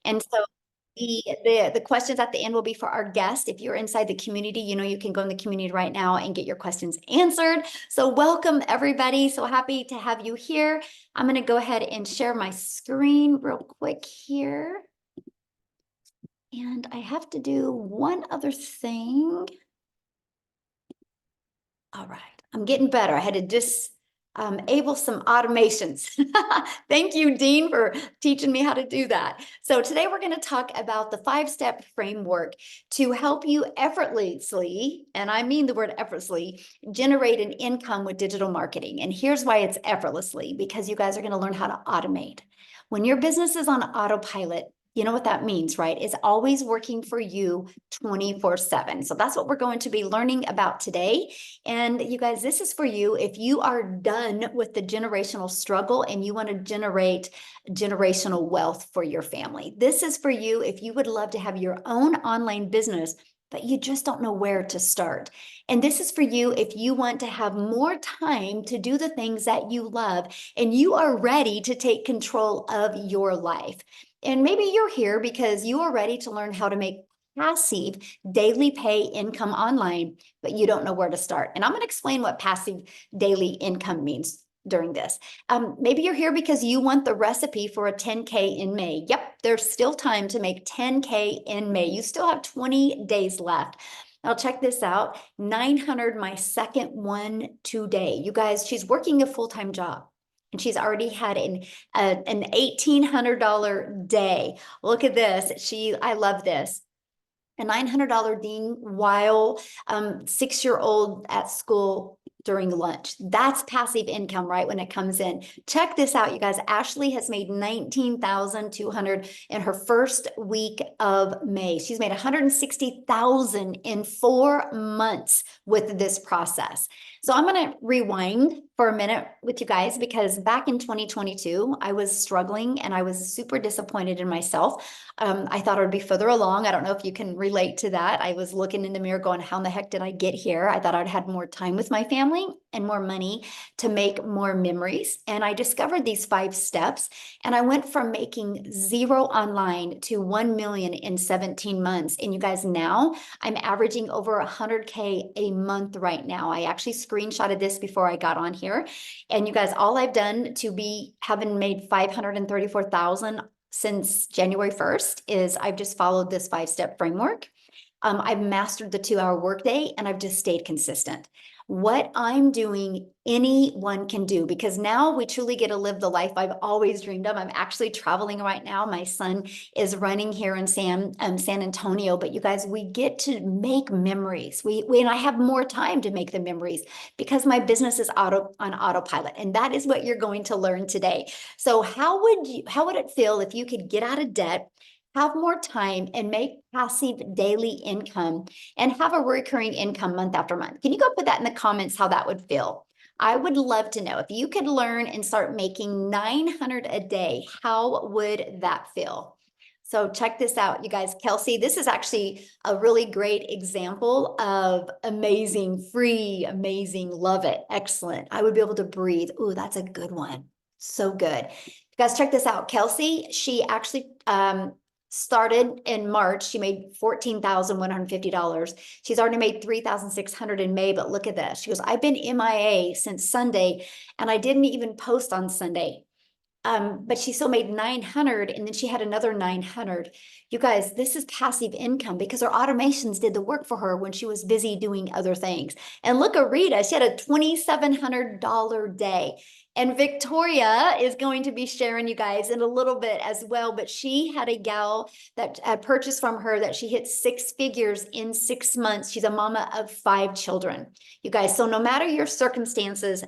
And so the questions at the end will be for our guest. If you're inside the community, you can go in the community right now and get your questions answered. So welcome everybody. So happy to have you here. I'm going to go ahead and share my screen real quick here. And I have to do one other thing. All right, I'm getting better. I had to disable some automations. Thank you, Dean, for teaching me how to do that. So today we're going to talk about the 5-step framework to help you effortlessly, and I mean the word effortlessly, generate an income with digital marketing. And here's why it's effortlessly, because you guys are going to learn how to automate. When your business is on autopilot, you know what that means, right? It's always working for you 24/7. So that's what we're going to be learning about today. And you guys, this is for you if you are done with the generational struggle and you want to generate generational wealth for your family. This is for you if you would love to have your own online business, but you just don't know where to start. And this is for you if you want to have more time to do the things that you love and you are ready to take control of your life. And maybe you're here because you are ready to learn how to make passive daily pay income online, but you don't know where to start. And I'm going to explain what passive daily income means during this. Maybe you're here because you want the recipe for a 10K in May. Yep, there's still time to make 10K in May. You still have 20 days left. Now check this out, 900, my second one today. You guys, she's working a full-time job. And she's already had an $1,800 day. Look at this. I love this. A $900 ding while 6-year-old at school during lunch. That's passive income, right? When it comes in. Check this out, you guys. Ashley has made $19,200 in her first week of May. She's made $160,000 in 4 months with this process. So I'm going to rewind for a minute with you guys because back in 2022, I was struggling and I was super disappointed in myself. I thought I would be further along. I don't know if you can relate to that. I was looking in the mirror going, how in the heck did I get here? I thought I'd had more time with my family and more money to make more memories. And I discovered these 5 steps and I went from making 0 online to 1 million in 17 months. And you guys, now I'm averaging over 100K a month right now. I actually screenshotted this before I got on here. And you guys, all I've done to be having made 534,000 since January 1st is I've just followed this 5-step framework. I've mastered the 2-hour workday and I've just stayed consistent. What I'm doing, anyone can do, because now we truly get to live the life I've always dreamed of. I'm actually traveling right now. My son is running here in San Antonio, but you guys, we get to make memories. And I have more time to make the memories because my business is on autopilot. And that is what you're going to learn today. So how would it feel if you could get out of debt, have more time and make passive daily income and have a recurring income month after month? Can you go put that in the comments how that would feel? I would love to know if you could learn and start making 900 a day, how would that feel? So check this out, you guys. Kelsey, this is actually a really great example of amazing, free, amazing, love it, excellent. I would be able to breathe. Ooh, that's a good one. So good. You guys, check this out. Kelsey, she actually started in March. She made $14,150. She's already made $3,600 in May, but look at this. She goes, I've been MIA since Sunday and I didn't even post on Sunday. But she still made 900 and then she had another 900. You guys, this is passive income because her automations did the work for her when she was busy doing other things. And look at Rita, she had a $2,700 day. And Victoria is going to be sharing you guys in a little bit as well, but she had a gal that purchased from her that she hit 6 figures in 6 months. She's a mama of 5 children. You guys, so no matter your circumstances,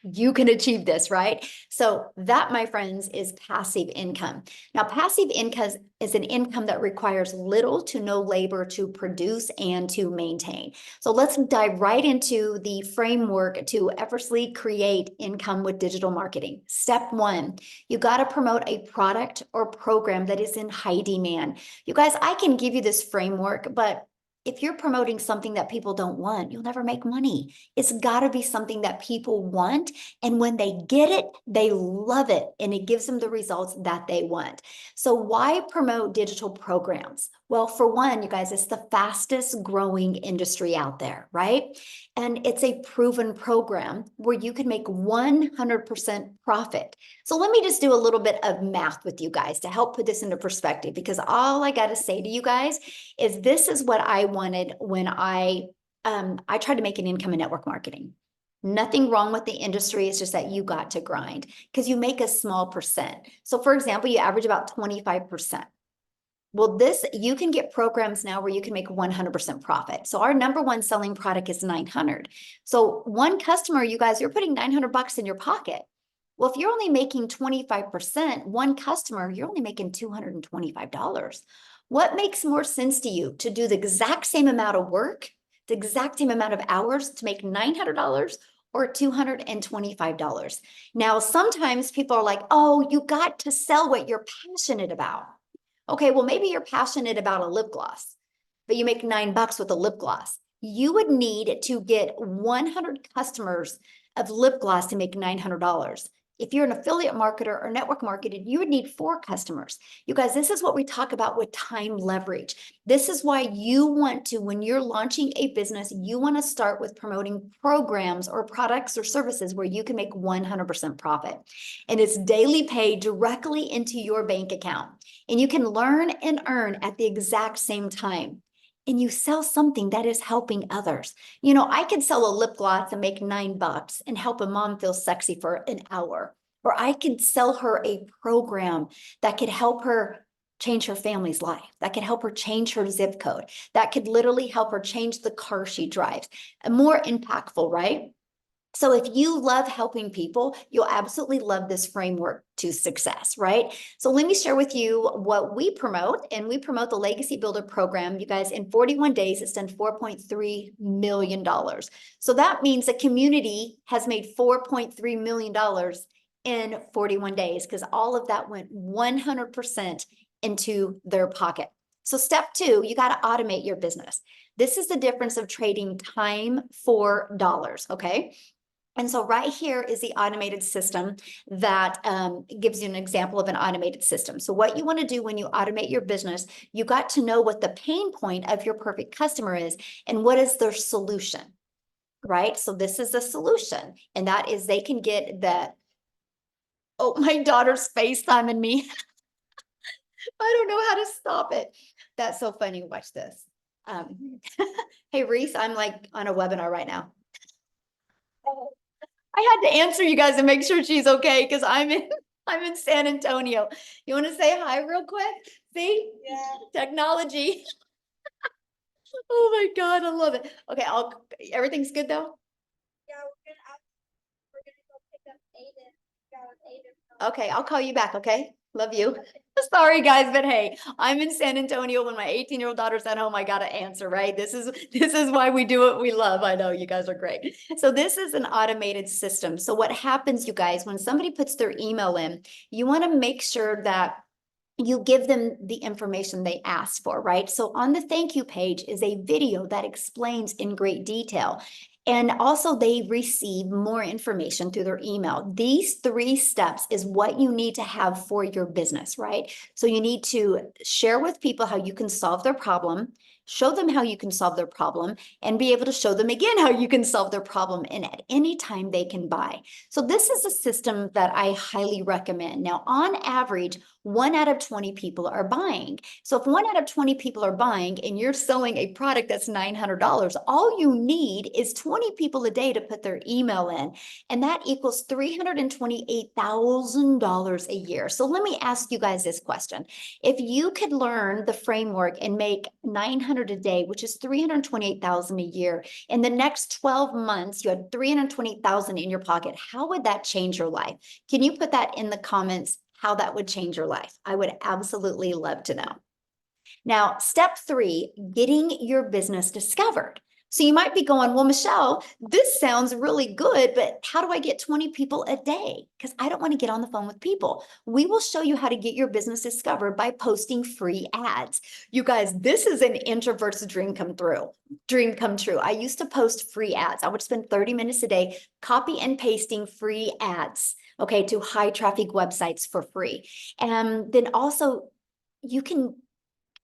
you can achieve this, right? So that, my friends, is passive income. Now, passive income is an income that requires little to no labor to produce and to maintain. So let's dive right into the framework to effortlessly create income with digital marketing. Step 1, you got to promote a product or program that is in high demand. You guys, I can give you this framework, but if you're promoting something that people don't want, you'll never make money. It's got to be something that people want. And when they get it, they love it. And it gives them the results that they want. So why promote digital programs? Well, for one, you guys, it's the fastest growing industry out there, right? And it's a proven program where you can make 100% profit. So let me just do a little bit of math with you guys to help put this into perspective, because all I got to say to you guys is this is what I wanted when I tried to make an income in network marketing. Nothing wrong with the industry. It's just that you got to grind because you make a small percent. So for example, you average about 25%. Well, you can get programs now where you can make 100% profit. So our number one selling product is 900. So one customer, you guys, you're putting 900 bucks in your pocket. Well, if you're only making 25%, one customer, you're only making $225. What makes more sense to you, to do the exact same amount of work, the exact same amount of hours to make $900 or $225? Now, sometimes people are like, oh, you got to sell what you're passionate about. Okay, well, maybe you're passionate about a lip gloss, but you make $9 with a lip gloss. You would need to get 100 customers of lip gloss to make $900. If you're an affiliate marketer or network marketed, you would need 4 customers. You guys, this is what we talk about with time leverage. This is why you want to, when you're launching a business, you want to start with promoting programs or products or services where you can make 100% profit. And it's daily pay directly into your bank account. And you can learn and earn at the exact same time. And you sell something that is helping others. You know, I could sell a lip gloss and make $9 and help a mom feel sexy for an hour. Or I could sell her a program that could help her change her family's life, that could help her change her zip code, that could literally help her change the car she drives. More impactful, right? So if you love helping people, you'll absolutely love this framework to success, right? So let me share with you what we promote, and we promote the Legacy Builder program. You guys, in 41 days, it's done $4.3 million. So that means the community has made $4.3 million in 41 days because all of that went 100% into their pocket. So step 2, you got to automate your business. This is the difference of trading time for dollars, okay? And so right here is the automated system that gives you an example of an automated system. So what you want to do when you automate your business, you got to know what the pain point of your perfect customer is and what is their solution, right? So this is the solution, and that is they can get the, oh, my daughter's FaceTiming me. I don't know how to stop it. That's so funny. Watch this. Hey, Reese, I'm like on a webinar right now. I had to answer you guys and make sure she's okay because I'm in San Antonio. You want to say hi real quick? See? Yeah. Technology. Oh my God, I love it. Okay, everything's good though? Yeah, we're gonna go pick up Aiden. Okay, I'll call you back, okay? Love you. Sorry guys, but hey, I'm in San Antonio when my 18-year-old daughter's at home. I gotta answer, right? This is why we do what we love. I know you guys are great. So this is an automated system. So what happens, you guys, when somebody puts their email in, you want to make sure that you give them the information they asked for, right? So on the thank you page is a video that explains in great detail. And also they receive more information through their email. These 3 steps is what you need to have for your business, right? So you need to share with people how you can solve their problem, show them how you can solve their problem, and be able to show them again how you can solve their problem, and at any time they can buy. So this is a system that I highly recommend. Now, on average, 1 out of 20 people are buying. So if 1 out of 20 people are buying and you're selling a product that's $900, all you need is 20 people a day to put their email in, and that equals $328,000 a year. So let me ask you guys this question. If you could learn the framework and make 900 a day, which is 328,000 a year, in the next 12 months, you had 320,000 in your pocket, how would that change your life? Can you put that in the comments, how that would change your life? I would absolutely love to know. Now, step 3, getting your business discovered. So you might be going, well, Michelle, this sounds really good, but how do I get 20 people a day? Because I don't want to get on the phone with people. We will show you how to get your business discovered by posting free ads. You guys, this is an introvert's dream come true. I used to post free ads. I would spend 30 minutes a day copy and pasting free ads, okay, to high traffic websites for free. And then also you can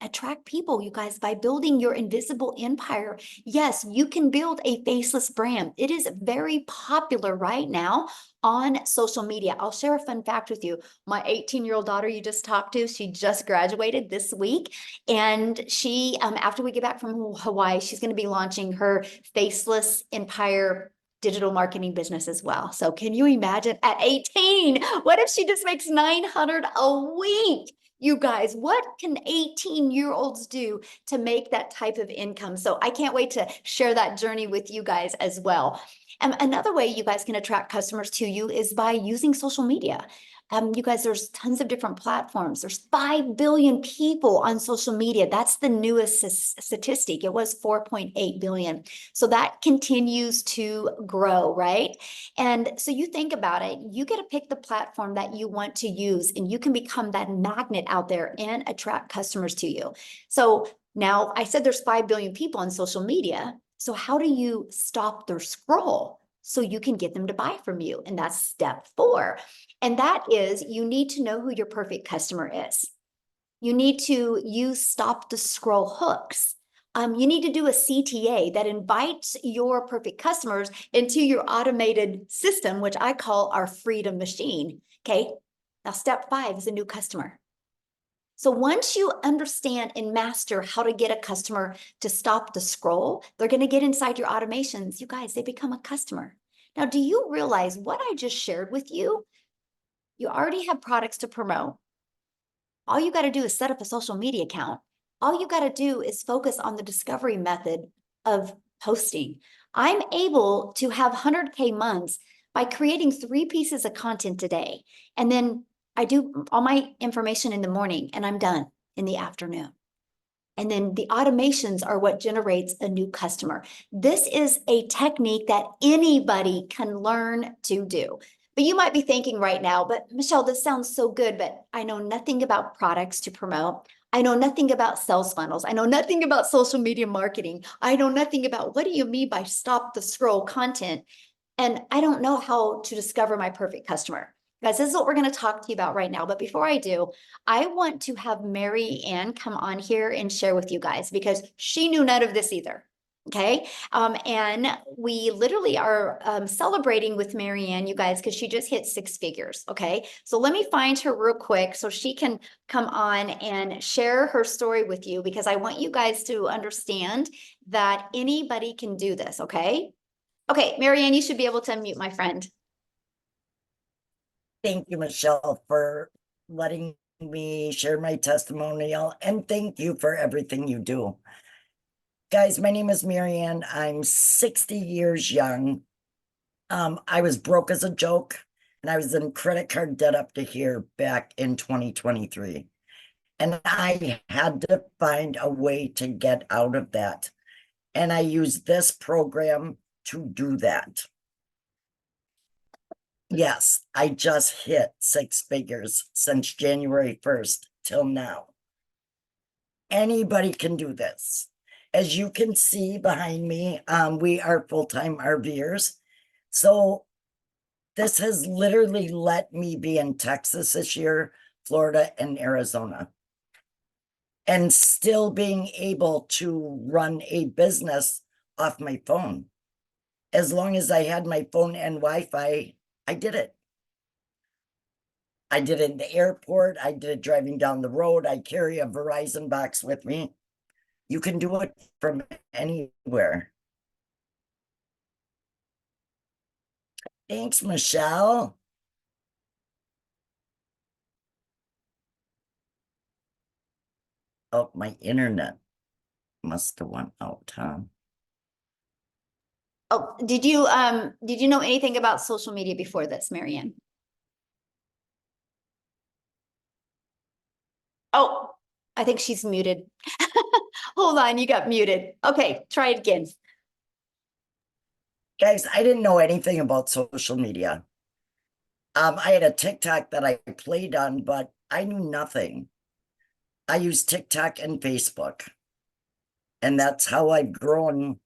attract people, you guys, by building your invisible empire. Yes, you can build a faceless brand. It is very popular right now on social media. I'll share a fun fact with you. My 18-year-old daughter you just talked to, she just graduated this week. And she, after we get back from Hawaii, she's going to be launching her faceless empire digital marketing business as well. So can you imagine at 18, what if she just makes 900 a week? You guys, what can 18-year-olds do to make that type of income? So I can't wait to share that journey with you guys as well. And another way you guys can attract customers to you is by using social media. You guys, there's tons of different platforms. There's 5 billion people on social media. That's the newest statistic. It was 4.8 billion. So that continues to grow, right? And so you think about it, you get to pick the platform that you want to use, and you can become that magnet out there and attract customers to you. So now I said there's 5 billion people on social media. So how do you stop their scroll so you can get them to buy from you? And that's step 4. And that is, you need to know who your perfect customer is. You need to use stop the scroll hooks. You need to do a CTA that invites your perfect customers into your automated system, which I call our freedom machine. Okay. Now, step 5 is a new customer. So once you understand and master how to get a customer to stop the scroll, they're going to get inside your automations. You guys, they become a customer. Now, do you realize what I just shared with you? You already have products to promote. All you got to do is set up a social media account. All you got to do is focus on the discovery method of posting. I'm able to have 100K months by creating 3 pieces of content a day. And then I do all my information in the morning and I'm done in the afternoon. And then the automations are what generates a new customer. This is a technique that anybody can learn to do. But you might be thinking right now, but Michelle, this sounds so good, but I know nothing about products to promote. I know nothing about sales funnels. I know nothing about social media marketing. I know nothing about what do you mean by stop the scroll content? And I don't know how to discover my perfect customer. Guys, this is what we're going to talk to you about right now. But before I do, I want to have Mary Ann come on here and share with you guys because she knew none of this either. Okay. And we literally are celebrating with Mary Ann, you guys, because she just hit 6 figures. Okay. So let me find her real quick so she can come on and share her story with you because I want you guys to understand that anybody can do this. Okay. Okay, Marianne, you should be able to unmute, my friend. Thank you, Michelle, for letting me share my testimonial, and thank you for everything you do. Guys, my name is Marianne. I'm 60 years young. I was broke as a joke, and I was in credit card debt up to here back in 2023. And I had to find a way to get out of that. And I used this program to do that. Yes, I just hit 6 figures since January 1st till now. Anybody can do this. As you can see behind me, we are full-time RVers. So this has literally let me be in Texas this year, Florida, and Arizona. And still being able to run a business off my phone. As long as I had my phone and Wi-Fi, I did it. I did it in the airport. I did it driving down the road. I carry a Verizon box with me. You can do it from anywhere. Thanks, Michelle. Oh, my internet must have went out, huh? Oh, did you know anything about social media before this, Marianne? Oh, I think she's muted. Hold on, you got muted. Okay, try it again. Guys, I didn't know anything about social media. I had a TikTok that I played on, but I knew nothing. I use TikTok and Facebook, and that's how I've grown.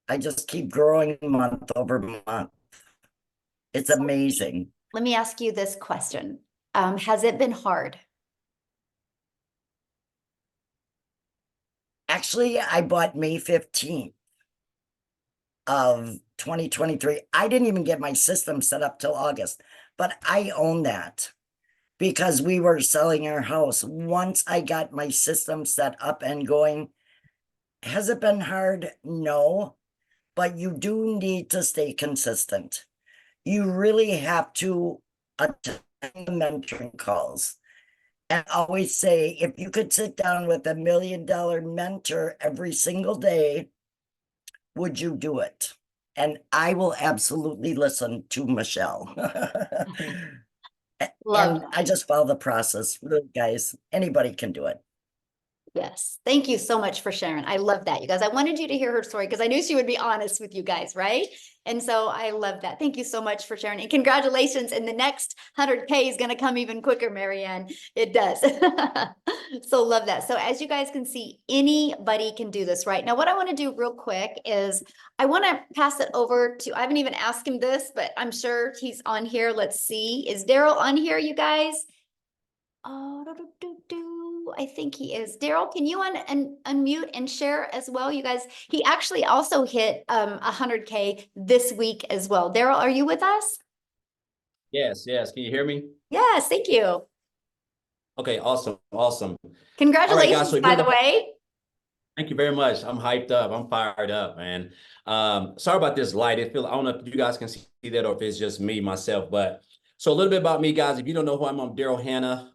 I just keep growing month over month. It's So amazing. let me ask you this question. Has it been hard? Actually, I bought May 15th of 2023. I didn't even get my system set up till August, but I own that because we were selling our house. Once I got my system set up and going, has it been hard? No, but you do need to stay consistent. You really have to attend the mentoring calls. And always say, if you could sit down with $1 million mentor every single day, would you do it? And I will absolutely listen to Michelle. Love And that. I just follow the process. Really, guys, anybody can do it. Yes. Thank you so much for sharing. I love that, you guys. I wanted you to hear her story because I knew she would be honest with you guys, right? And so I love that. Thank you so much for sharing. And congratulations. And the next 100K is going to come even quicker, Marianne. It does. So love that. So as you guys can see, anybody can do this, right? Now, what I want to do real quick is I want to pass it over to, I haven't even asked him this, but I'm sure he's on here. Let's see. Is Daryl on here, you guys? Oh, I think he is. Daryl, can you unmute and share as well, you guys? He actually also hit 100K this week as well. Daryl, are you with us? Yes, yes. Can you hear me? Yes, thank you. Okay, awesome, awesome. All right, guys. Congratulations, So if by you're the way. thank you very much. I'm hyped up. I'm fired up, man. Sorry about this light. I don't know if you guys can see that or if it's just me, myself, but so a little bit about me, guys. If you don't know who I'm Daryl Hannah.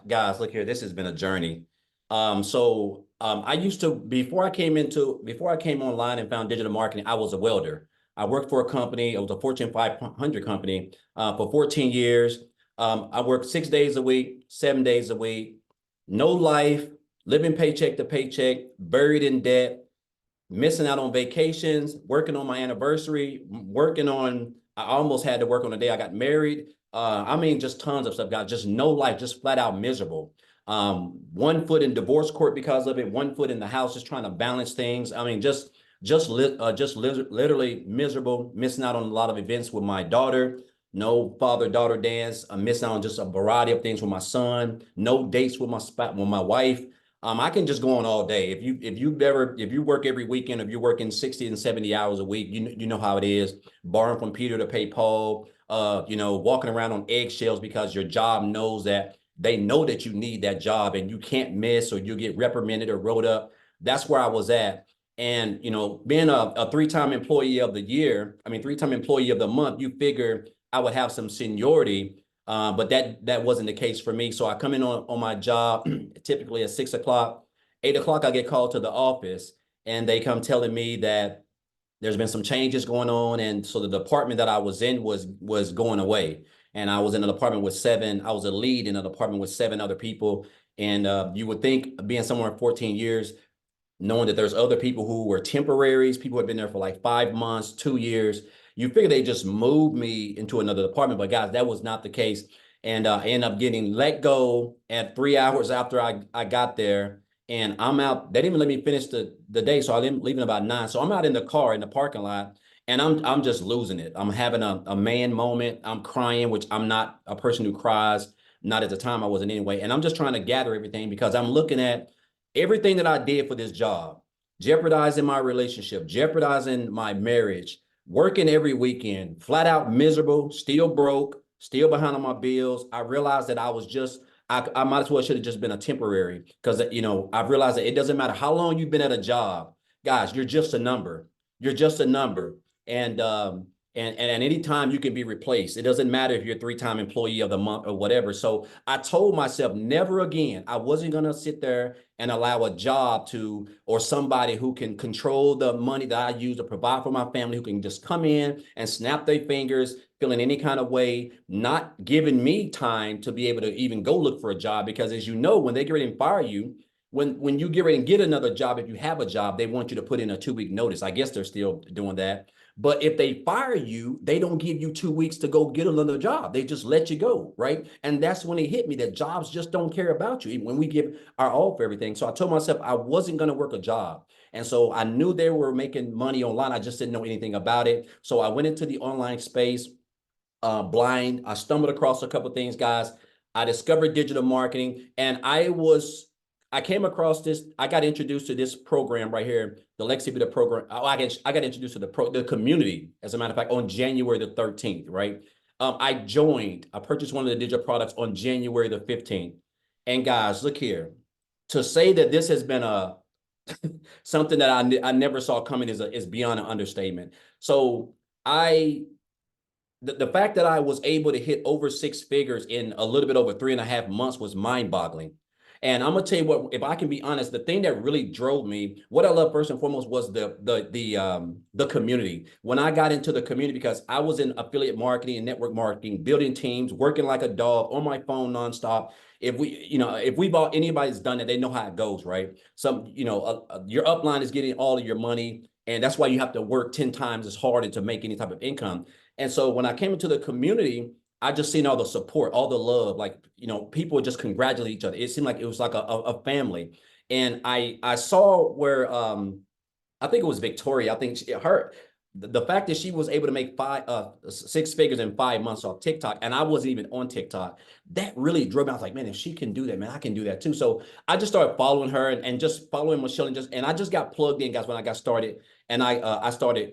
Guys, look here. This has been a journey. I used to, before I came online and found digital marketing, I was a welder. I worked for a company. It was a Fortune 500 company for 14 years. I worked 6 days a week, 7 days a week, no life, living paycheck to paycheck, buried in debt, missing out on vacations, working on my anniversary, I almost had to work on the day I got married. I mean, just tons of stuff, guys, just no life, just flat out miserable. 1 foot in divorce court because of it, 1 foot in the house, just trying to balance things. I mean, literally miserable, missing out on a lot of events with my daughter, no father-daughter dance. I'm missing out on just a variety of things with my son, no dates with my wife. I can just go on all day. If you work every weekend, if you're working 60 and 70 hours a week, you know how it is. Borrowing from Peter to pay Paul, walking around on eggshells because your job knows that they know that you need that job and you can't miss or you get reprimanded or wrote up. That's where I was at. And being a three-time employee of the year, I mean three-time employee of the month, you figure I would have some seniority. But that wasn't the case for me. So I come in on my job typically at 6 o'clock, 8 o'clock, I get called to the office and they come telling me that there's been some changes going on. And so the department that I was in was going away. And I was in an apartment with I was a lead in an apartment with 7 other people. And you would think being somewhere in 14 years, knowing that there's other people who were temporaries, people who had been there for like 5 months, 2 years. You figure they just moved me into another department, but guys, that was not the case. And I ended up getting let go at 3 hours after I got there. And I'm out. They didn't even let me finish the day, so I didn't leave about 9. So I'm out in the car in the parking lot, and I'm just losing it. I'm having a man moment. I'm crying, which I'm not a person who cries. Not at the time I wasn't anyway. And I'm just trying to gather everything because I'm looking at everything that I did for this job, jeopardizing my relationship, jeopardizing my marriage, working every weekend, flat out miserable, still broke, still behind on my bills. I realized that I might as well should have just been a temporary because, I've realized that it doesn't matter how long you've been at a job, guys, you're just a number. You're just a number. And at any time you can be replaced. It doesn't matter if you're a three-time employee of the month or whatever. So I told myself never again. I wasn't going to sit there and allow a job or somebody who can control the money that I use to provide for my family, who can just come in and snap their fingers, feeling any kind of way, not giving me time to be able to even go look for a job. Because as you know, when they get ready and fire you, when you get ready and get another job, if you have a job, they want you to put in a 2-week notice. I guess they're still doing that. But if they fire you, they don't give you 2 weeks to go get another job. They just let you go, right? And that's when it hit me that jobs just don't care about you, even when we give our all for everything. So I told myself I wasn't going to work a job. And so I knew they were making money online. I just didn't know anything about it. So I went into the online space blind. I stumbled across a couple of things, guys. I discovered digital marketing, and I came across this. I got introduced to this program right here, the Lexi Beta program. I got introduced to the community, as a matter of fact, on January the 13th, right? I purchased one of the digital products on January the 15th. And guys, look here. To say that this has been a something that I never saw coming is beyond an understatement. So I the fact that I was able to hit over 6 figures in a little bit over 3.5 months was mind-boggling. And I'm gonna tell you what, if I can be honest, the thing that really drove me, what I love first and foremost was the community. When I got into the community, because I was in affiliate marketing and network marketing, building teams, working like a dog on my phone nonstop. If anybody's done it, they know how it goes, right? Your upline is getting all of your money, and that's why you have to work 10 times as hard to make any type of income. And so when I came into the community, I just seen all the support, all the love, like, people would just congratulate each other. It seemed like it was like a family. And I saw where, I think it was Victoria. I think the fact that she was able to make 6 figures in 5 months off TikTok, and I wasn't even on TikTok, that really drove me. I was like, man, if she can do that, man, I can do that too. So I just started following her and just following Michelle, and I just got plugged in, guys, when I got started. And I started,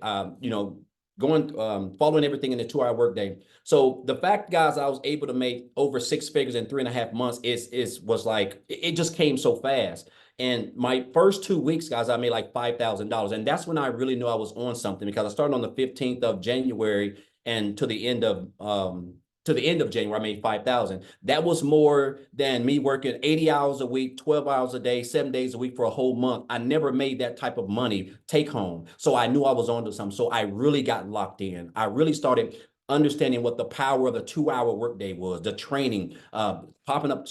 following everything in the 2-hour workday. So the fact, guys, I was able to make over 6 figures in 3.5 months was like, it just came so fast. And my first 2 weeks, guys, I made like $5,000. And that's when I really knew I was on something, because I started on the 15th of January, and to the end of January, I made 5,000. That was more than me working 80 hours a week, 12 hours a day, 7 days a week for a whole month. I never made that type of money take home. So I knew I was onto something. So I really got locked in. I really started understanding what the power of the 2-hour workday was, the training, popping up,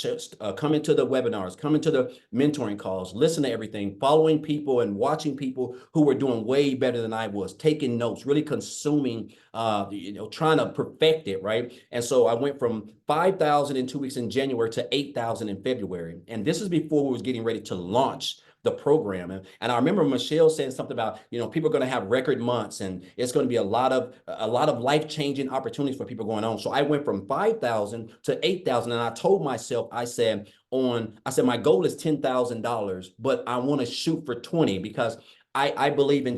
coming to the webinars, coming to the mentoring calls, listen to everything, following people and watching people who were doing way better than I was, taking notes, really consuming, trying to perfect it, right? And so I went from 5,000 in 2 weeks in January to 8,000 in February. And this is before we was getting ready to launch the program. And I remember Michelle saying something about, people are going to have record months, and it's going to be a lot of life-changing opportunities for people going on. So I went from 5,000 to 8,000. And I told myself, I said, my goal is $10,000, but I want to shoot for 20, because I believe in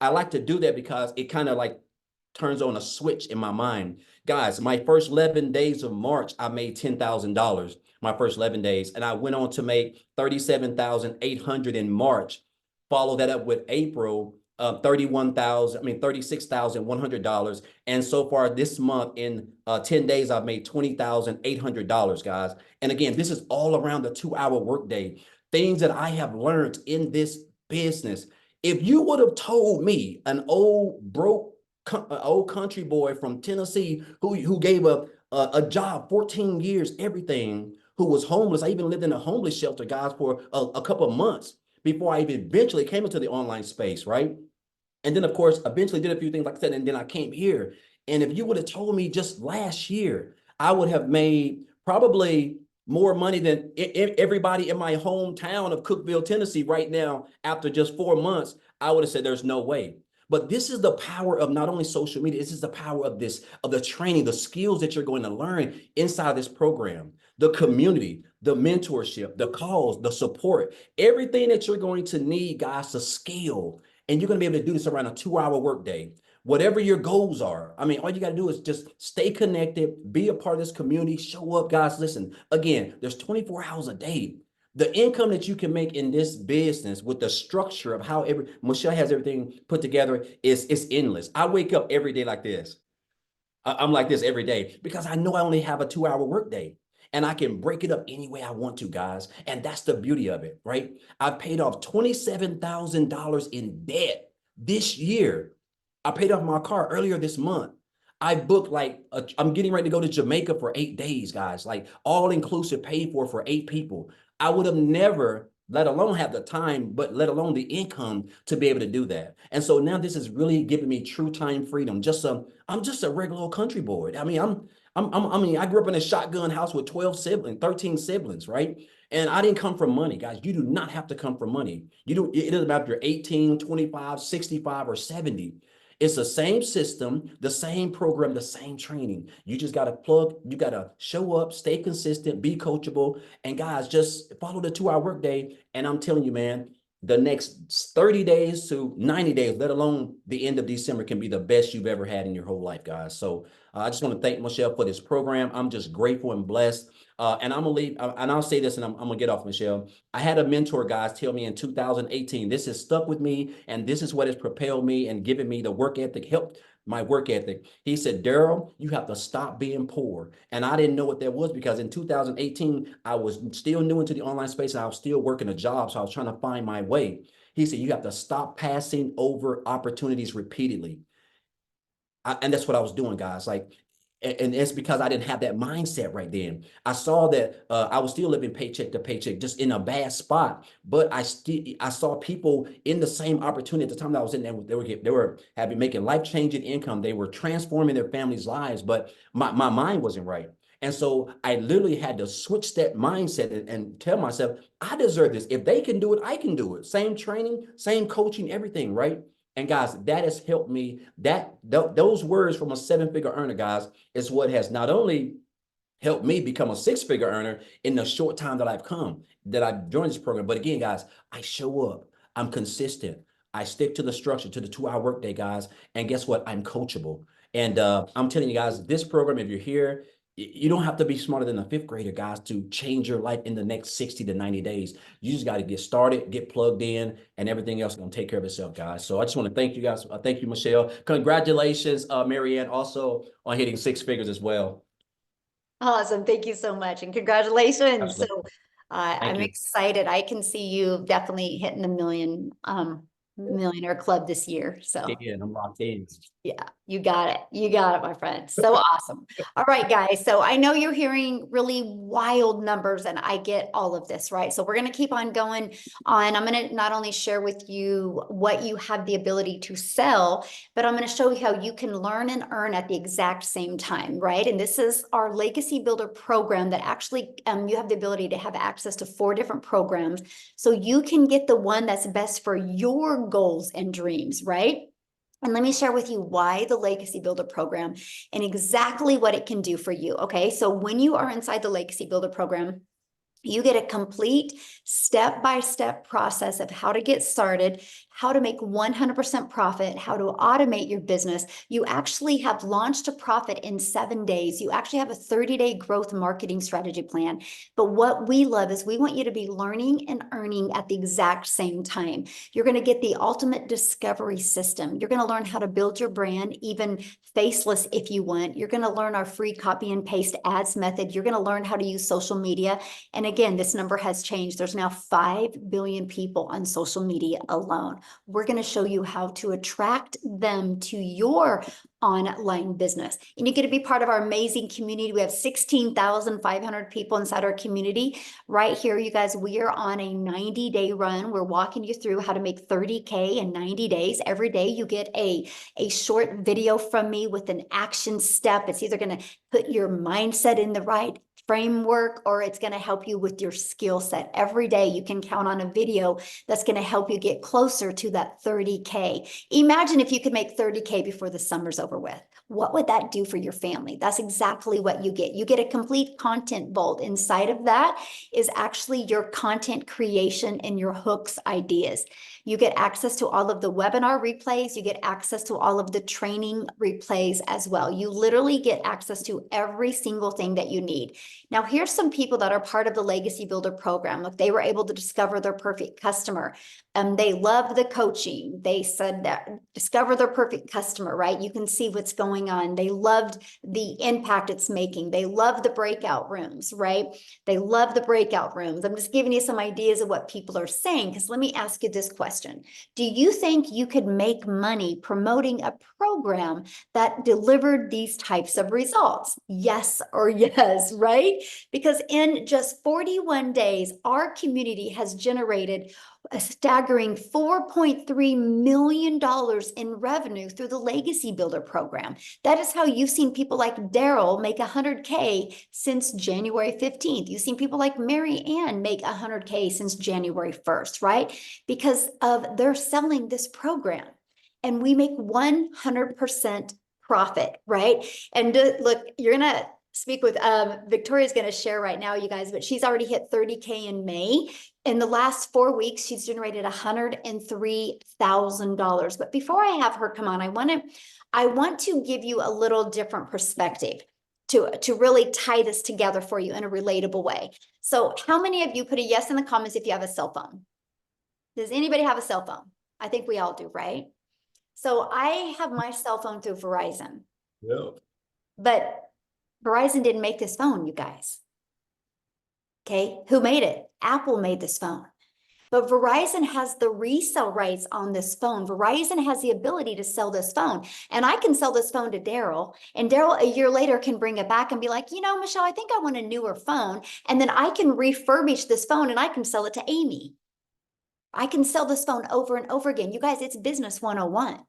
I like to do that because it kind of like turns on a switch in my mind. Guys, my first 11 days of March, I made $10,000. My first 11 days. And I went on to make 37,800 in March. Follow that up with April, $36,100. And so far this month, in 10 days, I've made $20,800, guys. And again, this is all around the 2-hour workday. Things that I have learned in this business. If you would have told me, an old country boy from Tennessee who gave a job, 14 years, everything, who was homeless. I even lived in a homeless shelter, guys, for a couple of months before I even eventually came into the online space, right? And then, of course, eventually did a few things, like I said, and then I came here. And if you would have told me just last year, I would have made probably more money than everybody in my hometown of Cookeville, Tennessee right now. After just 4 months, I would have said there's no way. But this is the power of not only social media, this is the power of the training, the skills that you're going to learn inside this program, the community, the mentorship, the calls, the support, everything that you're going to need, guys, to scale. And you're going to be able to do this around a 2-hour workday. Whatever your goals are. I mean, all you got to do is just stay connected, be a part of this community, show up, guys. Listen, again, there's 24 hours a day. The income that you can make in this business with the structure of how Michelle has everything put together is endless. I wake up every day like this. I'm like this every day because I know I only have a 2-hour workday, and I can break it up any way I want to, guys. And that's the beauty of it, right? I've paid off $27,000 in debt this year. I paid off my car earlier this month. I booked I'm getting ready to go to Jamaica for 8 days, guys, like all inclusive, paid for 8 people. I would have never let alone have the time, but let alone the income to be able to do that. And so now this is really giving me true time freedom. I'm just a regular old country boy. I mean, I mean, I grew up in a shotgun house with 12 siblings, 13 siblings, right? And I didn't come from money, guys. You do not have to come from money. It doesn't matter if you're 18, 25, 65, or 70. It's the same system, the same program, the same training. You just got to you got to show up, stay consistent, be coachable. And guys, just follow the 2-hour workday. And I'm telling you, man, the next 30 days to 90 days, let alone the end of December, can be the best you've ever had in your whole life, guys. So I just want to thank Michelle for this program. I'm just grateful and blessed. And I'm gonna leave, and I'll say this, and I'm gonna get off, Michelle. I had a mentor, guys, tell me in 2018, this has stuck with me, and this is what has propelled me and given me the work ethic, helped my work ethic. He said, Daryl, you have to stop being poor. And I didn't know what that was, because in 2018, I was still new into the online space, and I was still working a job, so I was trying to find my way. He said, you have to stop passing over opportunities repeatedly. And that's what I was doing, guys. Like, and it's because I didn't have that mindset right then. I saw that I was still living paycheck to paycheck, just in a bad spot. But I saw people in the same opportunity at the time that I was in there. They were having making life-changing income. They were transforming their families' lives, but my mind wasn't right. And so I literally had to switch that mindset and tell myself, I deserve this. If they can do it, I can do it. Same training, same coaching, everything, right? And guys, that has helped me. Those words from a 7-figure earner, guys, is what has not only helped me become a 6-figure earner in the short time that I've joined this program. But again, guys, I show up. I'm consistent. I stick to the structure, to the 2-hour workday, guys. And guess what? I'm coachable. And I'm telling you guys, this program, if you're here, you don't have to be smarter than a 5th grader, guys, to change your life in the next 60 to 90 days. You just got to get started, get plugged in, and everything else is going to take care of itself, guys. So I just want to thank you guys. Thank you, Michelle. Congratulations, Marianne, also on hitting 6 figures as well. Awesome. Thank you so much. And congratulations. Absolutely. So Thank I'm you. excited. I can see you definitely hitting the millionaire club this year. So Yeah, I'm locked in. yeah, you got it. You got it, my friend. So awesome. All right, guys. So I know you're hearing really wild numbers, and I get all of this, right? So we're going to keep on going on. I'm going to not only share with you what you have the ability to sell, but I'm going to show you how you can learn and earn at the exact same time, right? And this is our Legacy Builder program that actually you have the ability to have access to 4 different programs, so you can get the one that's best for your goals and dreams, right? And let me share with you why the Legacy Builder program and exactly what it can do for you. Okay, so when you are inside the Legacy Builder program, you get a complete step-by-step process of how to get started, how to make 100% profit, how to automate your business. You actually have launched a profit in 7 days. You actually have a 30-day growth marketing strategy plan. But what we love is we want you to be learning and earning at the exact same time. You're going to get the ultimate discovery system. You're going to learn how to build your brand, even faceless if you want. You're going to learn our free copy and paste ads method. You're going to learn how to use social media. And again, this number has changed. There's now 5 billion people on social media alone. We're going to show you how to attract them to your online business. And you get to be part of our amazing community. We have 16,500 people inside our community. Right here, you guys, we are on a 90-day run. We're walking you through how to make 30K in 90 days. Every day you get a short video from me with an action step. It's either going to put your mindset in the right framework, or it's going to help you with your skill set. Every day you can count on a video that's going to help you get closer to that 30K. Imagine if you could make 30K before the summer's over with. What would that do for your family? That's exactly what you get. You get a complete content vault. Inside of that is actually your content creation and your hooks ideas. You get access to all of the webinar replays. You get access to all of the training replays as well. You literally get access to every single thing that you need. Now, here's some people that are part of the Legacy Builder program. Look, they were able to discover their perfect customer. They loved the coaching. They said that discover their perfect customer, right? You can see what's going on. They loved the impact it's making. They love the breakout rooms, right? They love the breakout rooms. I'm just giving you some ideas of what people are saying, because let me ask you this question. Do you think you could make money promoting a program that delivered these types of results? Yes or yes, right? right? Because in just 41 days, our community has generated a staggering $4.3 million in revenue through the Legacy Builder program. That is how you've seen people like Daryl make 100K since January 15th. You've seen people like Mary Ann make 100K since January 1st, right? Because of they're selling this program. And we make 100% profit, right? And look, you're gonna speak with Victoria's gonna share right now, you guys, but she's already hit 30K in May. In the last 4 weeks, she's generated $103,000. But before I have her come on, I want to give you a little different perspective to really tie this together for you in a relatable way. So how many of you put a yes in the comments if you have a cell phone? Does anybody have a cell phone? I think we all do, right? So I have my cell phone through Verizon. Yeah. But Verizon didn't make this phone, you guys. Okay, who made it? Apple made this phone. But Verizon has the resale rights on this phone. Verizon has the ability to sell this phone. And I can sell this phone to Daryl. And Daryl, a year later, can bring it back and be like, you know, Michelle, I think I want a newer phone. And then I can refurbish this phone and I can sell it to Amy. I can sell this phone over and over again. You guys, it's business 101.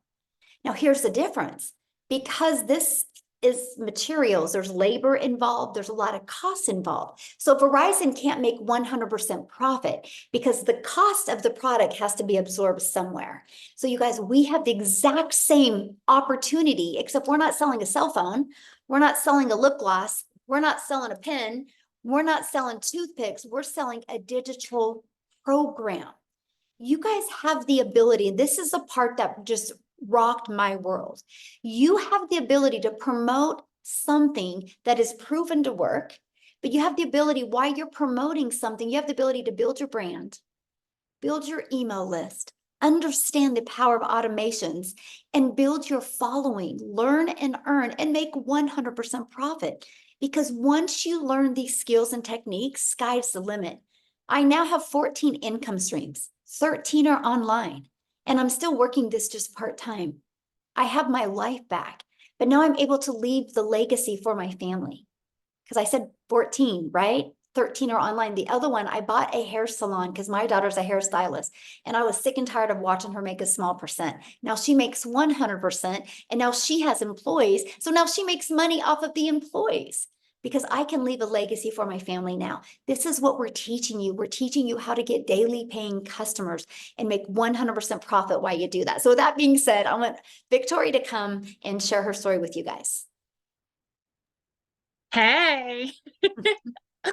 Now, here's the difference. Because this is materials, there's labor involved, there's a lot of costs involved. So Verizon can't make 100% profit because the cost of the product has to be absorbed somewhere. So you guys, we have the exact same opportunity, except we're not selling a cell phone. We're not selling a lip gloss. We're not selling a pen. We're not selling toothpicks. We're selling a digital program. You guys have the ability, and this is the part that just rocked my world. You have the ability to promote something that is proven to work, but you have the ability, while you're promoting something, you have the ability to build your brand, build your email list, understand the power of automations, and build your following, learn and earn, and make 100% profit. Because once you learn these skills and techniques, sky's the limit. I now have 14 income streams. 13 are online, and I'm still working this just part-time. I have my life back, but now I'm able to leave the legacy for my family. Because I said 14, right? 13 are online. The other one, I bought a hair salon because my daughter's a hairstylist, and I was sick and tired of watching her make a small percent. Now she makes 100%, and now she has employees. So now she makes money off of the employees. Because I can leave a legacy for my family now. This is what we're teaching you. We're teaching you how to get daily paying customers and make 100% profit while you do that. So with that being said, I want Victoria to come and share her story with you guys. Hey. All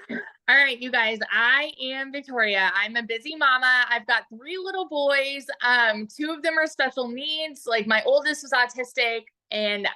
right, you guys, I am Victoria. I'm a busy mama. I've got 3 little boys. 2 of them are special needs. Like my oldest is autistic, and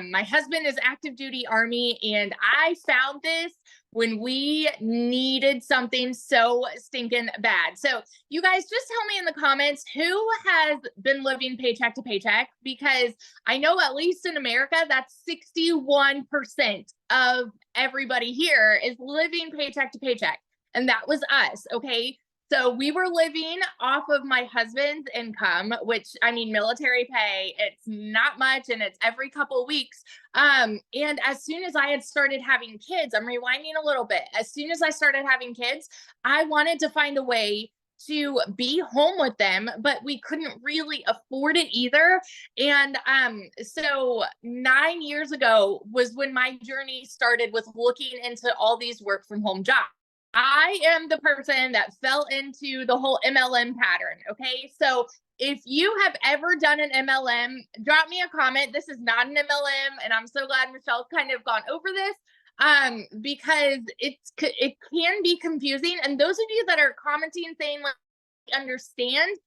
my husband is active duty Army. And I found this when we needed something so stinking bad. So you guys just tell me in the comments who has been living paycheck to paycheck, because I know at least in America, that's 61% of everybody here is living paycheck to paycheck. And that was us. Okay. So we were living off of my husband's income, which, I mean, military pay, it's not much, and it's every couple of weeks. And as soon as I had started having kids, I'm rewinding a little bit. As soon as I started having kids, I wanted to find a way to be home with them, but we couldn't really afford it either. And so 9 years ago was when my journey started with looking into all these work from home jobs. I am the person that fell into the whole MLM pattern. Okay. So if you have ever done an MLM, drop me a comment. This is not an MLM. And I'm so glad Michelle's kind of gone over this. Because it can be confusing. And those of you that are commenting saying like understand,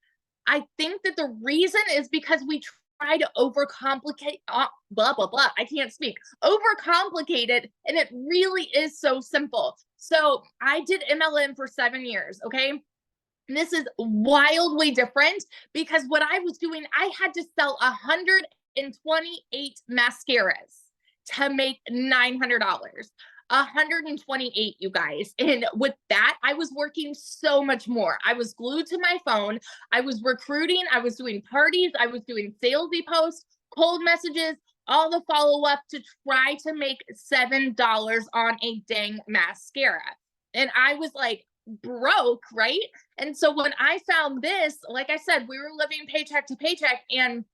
I think that the reason is because we try to overcomplicate blah blah blah. I can't speak. Overcomplicate it, and it really is so simple. So I did MLM for 7 years. Okay. And this is wildly different because what I was doing, I had to sell 128 mascaras to make $900. 128, you guys. And with that, I was working so much more. I was glued to my phone. I was recruiting. I was doing parties. I was doing salesy posts, cold messages, all the follow-up to try to make $7 on a dang mascara. And I was like broke, right? And so when I found this, like I said, we were living paycheck to paycheck, and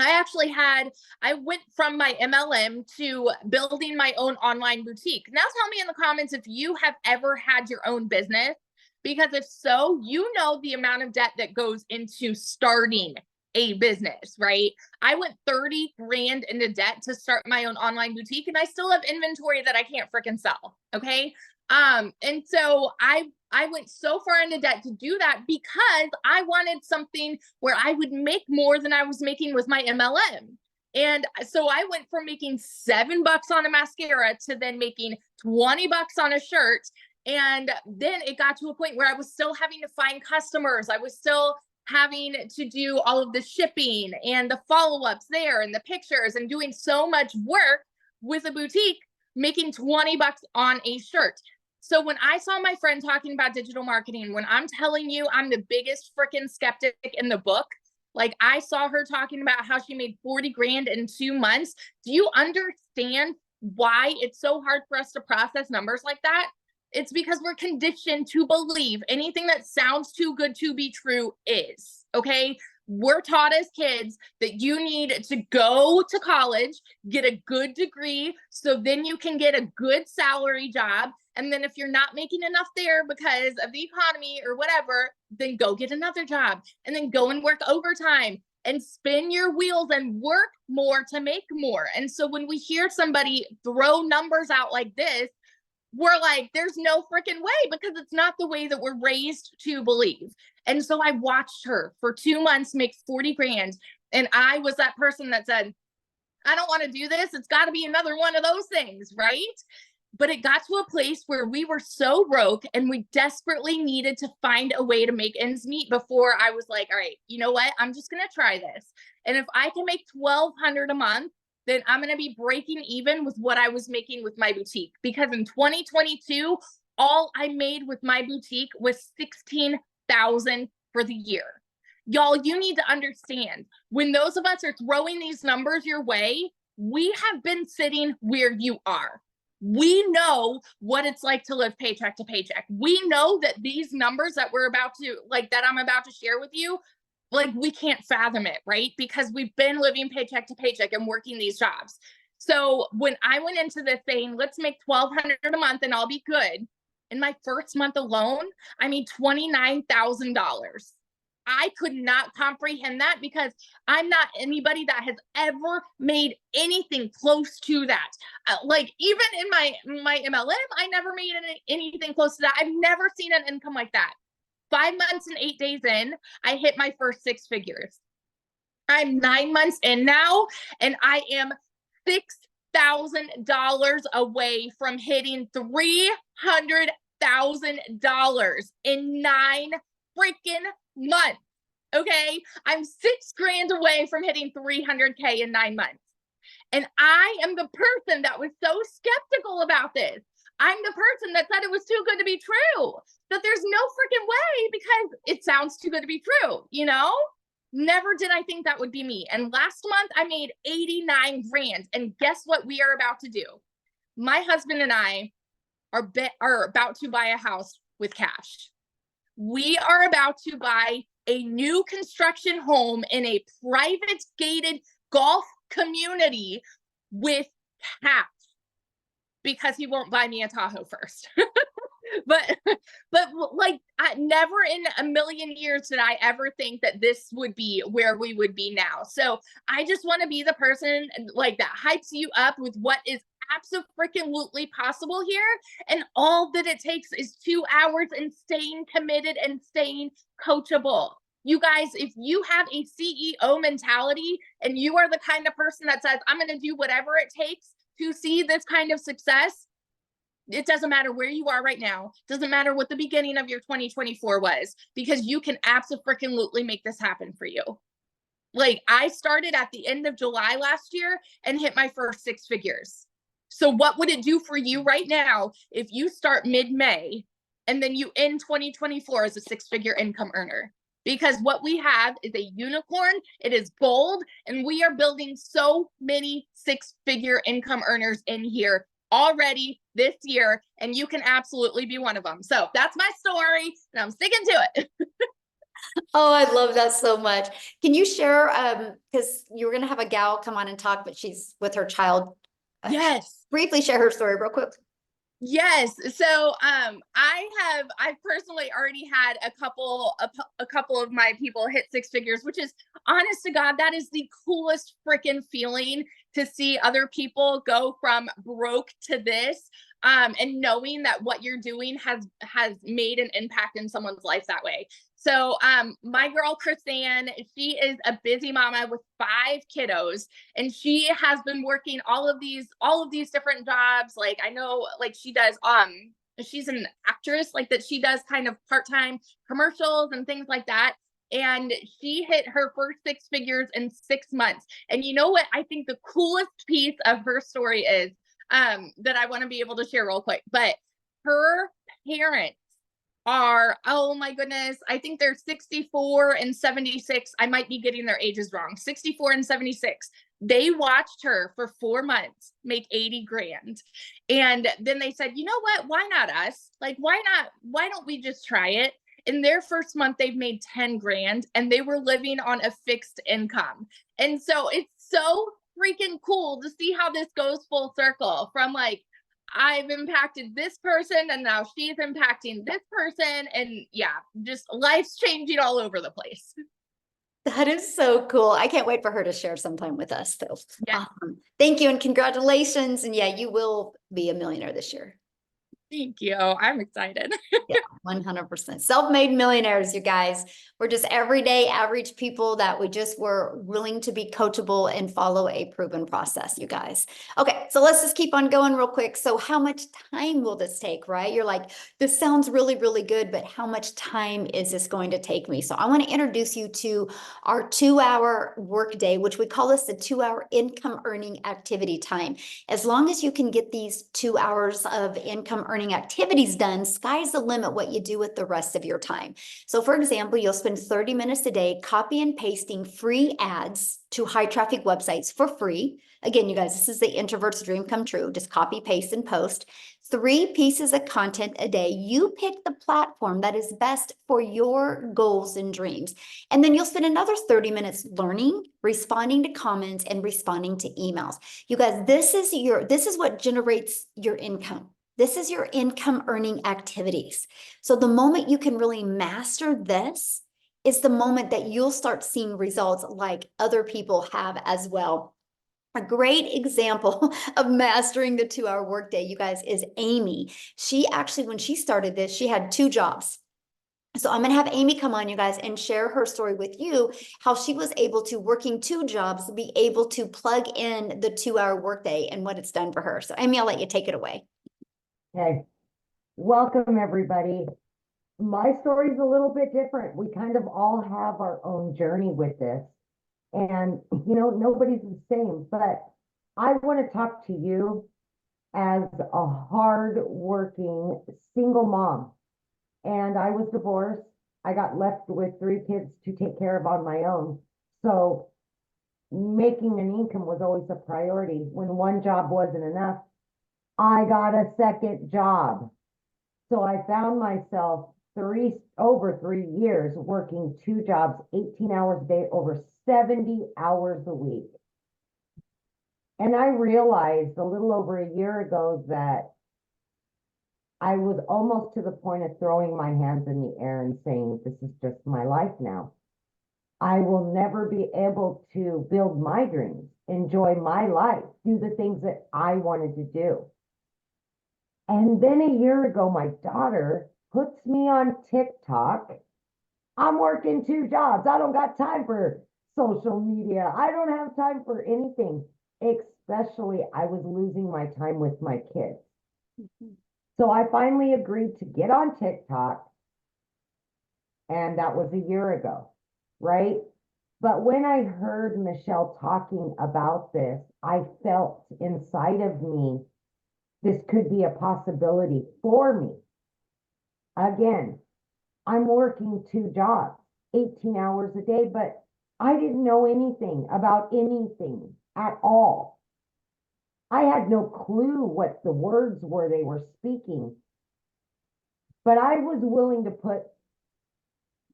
I went from my MLM to building my own online boutique. Now tell me in the comments if you have ever had your own business, because if so, you know the amount of debt that goes into starting a business, right? I went 30 grand into debt to start my own online boutique, and I still have inventory that I can't freaking sell. Okay. And so I went so far into debt to do that because I wanted something where I would make more than I was making with my MLM. And so I went from making $7 on a mascara to then making $20 on a shirt. And then it got to a point where I was still having to find customers. I was still having to do all of the shipping and the follow-ups there and the pictures, and doing so much work with a boutique, making $20 on a shirt. So when I saw my friend talking about digital marketing, when I'm telling you I'm the biggest freaking skeptic in the book, like I saw her talking about how she made 40 grand in 2 months. Do you understand why it's so hard for us to process numbers like that? It's because we're conditioned to believe anything that sounds too good to be true is, okay? We're taught as kids that you need to go to college, get a good degree, so then you can get a good salary job. And then if you're not making enough there because of the economy or whatever, then go get another job, and then go and work overtime and spin your wheels and work more to make more. And so when we hear somebody throw numbers out like this, we're like, there's no freaking way, because it's not the way that we're raised to believe. And so I watched her for 2 months make 40 grand. And I was that person that said, I don't want to do this. It's got to be another one of those things, right? But it got to a place where we were so broke and we desperately needed to find a way to make ends meet before I was like, all right, you know what? I'm just going to try this. And if I can make $1,200 a month, then I'm going to be breaking even with what I was making with my boutique. Because in 2022, all I made with my boutique was $16,000 for the year. Y'all, you need to understand, when those of us are throwing these numbers your way, we have been sitting where you are. We know what it's like to live paycheck to paycheck. We know that these numbers that I'm about to share with you, like, we can't fathom it, right? Because we've been living paycheck to paycheck and working these jobs. So when I went into this saying, let's make $1,200 a month and I'll be good, in my first month alone, I made $29,000. I could not comprehend that, because I'm not anybody that has ever made anything close to that. Like, even in my MLM, I never made anything close to that. I've never seen an income like that. 5 months and 8 days in, I hit my first 6 figures. I'm 9 months in now, and I am $6,000 away from hitting $300,000 in 9 freaking months. Okay. I'm 6 grand away from hitting 300K in 9 months. And I am the person that was so skeptical about this. I'm the person that said it was too good to be true, that there's no freaking way because it sounds too good to be true, you know? Never did I think that would be me. And last month I made 89 grand. And guess what we are about to do? My husband and I are about to buy a house with cash. We are about to buy a new construction home in a private gated golf community with cash, because he won't buy me a Tahoe first. but like, never in a million years did I ever think that this would be where we would be now. So I just want to be the person like that hypes you up with what is absolutely possible here. And all that it takes is 2 hours and staying committed and staying coachable. You guys, if you have a CEO mentality and you are the kind of person that says, I'm going to do whatever it takes to see this kind of success, it doesn't matter where you are right now. Doesn't matter what the beginning of your 2024 was, because you can absolutely make this happen for you. Like, I started at the end of July last year and hit my first 6 figures. So what would it do for you right now if you start mid-May and then you end 2024 as a 6-figure income earner? because what we have is a unicorn. It is gold, and we are building so many six-figure income earners in here already this year, and you can absolutely be one of them. So that's my story, and I'm sticking to it. Oh, I love that so much. Can you share, because you were gonna have a gal come on and talk, but she's with her child. Yes. Briefly share her story real quick. Yes. So I personally already had a couple of my people hit six figures, which is, honest to God, that is the coolest freaking feeling, to see other people go from broke to this. And knowing that what you're doing has made an impact in someone's life that way. So my girl Chrisanne, she is a busy mama with 5 kiddos, and she has been working all of these different jobs. Like, I know, like, she does she's an actress, like, that she does kind of part-time commercials and things like that. And she hit her first 6 figures in 6 months. And you know what I think the coolest piece of her story is, that I want to be able to share real quick, but her parents are, oh my goodness, I think they're 64 and 76. I might be getting their ages wrong. 64 and 76. They watched her for 4 months make 80 grand. And then they said, you know what? Why not us? Like, why don't we just try it? In their first month, they've made 10 grand, and they were living on a fixed income. And so it's so freaking cool to see how this goes full circle from, like, I've impacted this person, and now she's impacting this person. And yeah, just life's changing all over the place. That is so cool. I can't wait for her to share sometime with us, though. Yeah. Thank you and congratulations. And yeah, you will be a millionaire this year. Thank you. I'm excited. Yeah, 100%. Self-made millionaires, you guys. We're just everyday average people that we just were willing to be coachable and follow a proven process, you guys. Okay, so let's just keep on going real quick. So how much time will this take, right? You're like, this sounds really, really good, but how much time is this going to take me? So I want to introduce you to our 2-hour workday, which we call this the 2-hour income earning activity time. As long as you can get these 2 hours of income earning activities done, sky's the limit what you do with the rest of your time. So for example, you'll spend 30 minutes a day copy and pasting free ads to high traffic websites for free. Again, you guys, this is the introvert's dream come true. Just copy, paste, and post 3 pieces of content a day. You pick the platform that is best for your goals and dreams. And then you'll spend another 30 minutes learning, responding to comments, and responding to emails. You guys, this is what generates your income. This is your income earning activities. So the moment you can really master this is the moment that you'll start seeing results like other people have as well. A great example of mastering the 2-hour workday, you guys, is Amy. She actually, when she started this, she had 2 jobs. So I'm going to have Amy come on, you guys, and share her story with you, how she was able to, working 2 jobs, be able to plug in the 2-hour workday and what it's done for her. So Amy, I'll let you take it away. Okay, welcome everybody. My story is a little bit different. We kind of all have our own journey with this, and nobody's the same, but I want to talk to you as a hard-working single mom. And I was divorced. I got left with 3 kids to take care of on my own. So making an income was always a priority. When one job wasn't enough, I got a second job. So I found myself over 3 years working 2 jobs, 18 hours a day, over 70 hours a week. And I realized a little over a year ago that I was almost to the point of throwing my hands in the air and saying, this is just my life now. I will never be able to build my dreams, enjoy my life, do the things that I wanted to do. And then a year ago, my daughter puts me on TikTok. I'm working 2 jobs. I don't got time for social media. I don't have time for anything. Especially, I was losing my time with my kids. So I finally agreed to get on TikTok. And that was a year ago, right? But when I heard Michelle talking about this, I felt inside of me, this could be a possibility for me. Again, I'm working 2 jobs. 18 hours a day, but I didn't know anything about anything at all. I had no clue what the words were they were speaking, but I was willing to put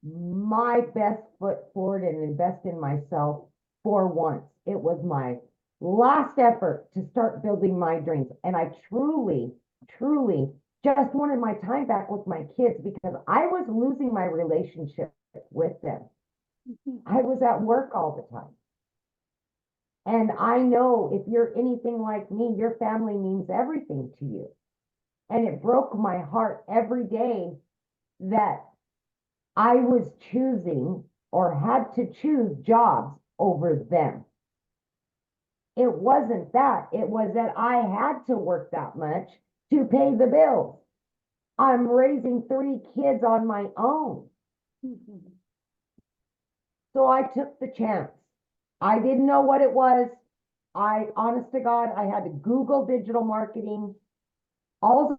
my best foot forward and invest in myself for once. It was my last effort to start building my dreams. And I truly, truly just wanted my time back with my kids because I was losing my relationship with them. I was at work all the time. And I know if you're anything like me, your family means everything to you. And it broke my heart every day that I was choosing or had to choose jobs over them. It wasn't that. It was that I had to work that much to pay the bills. I'm raising 3 kids on my own. So I took the chance. I didn't know what it was. Honest to God, I had to Google digital marketing. All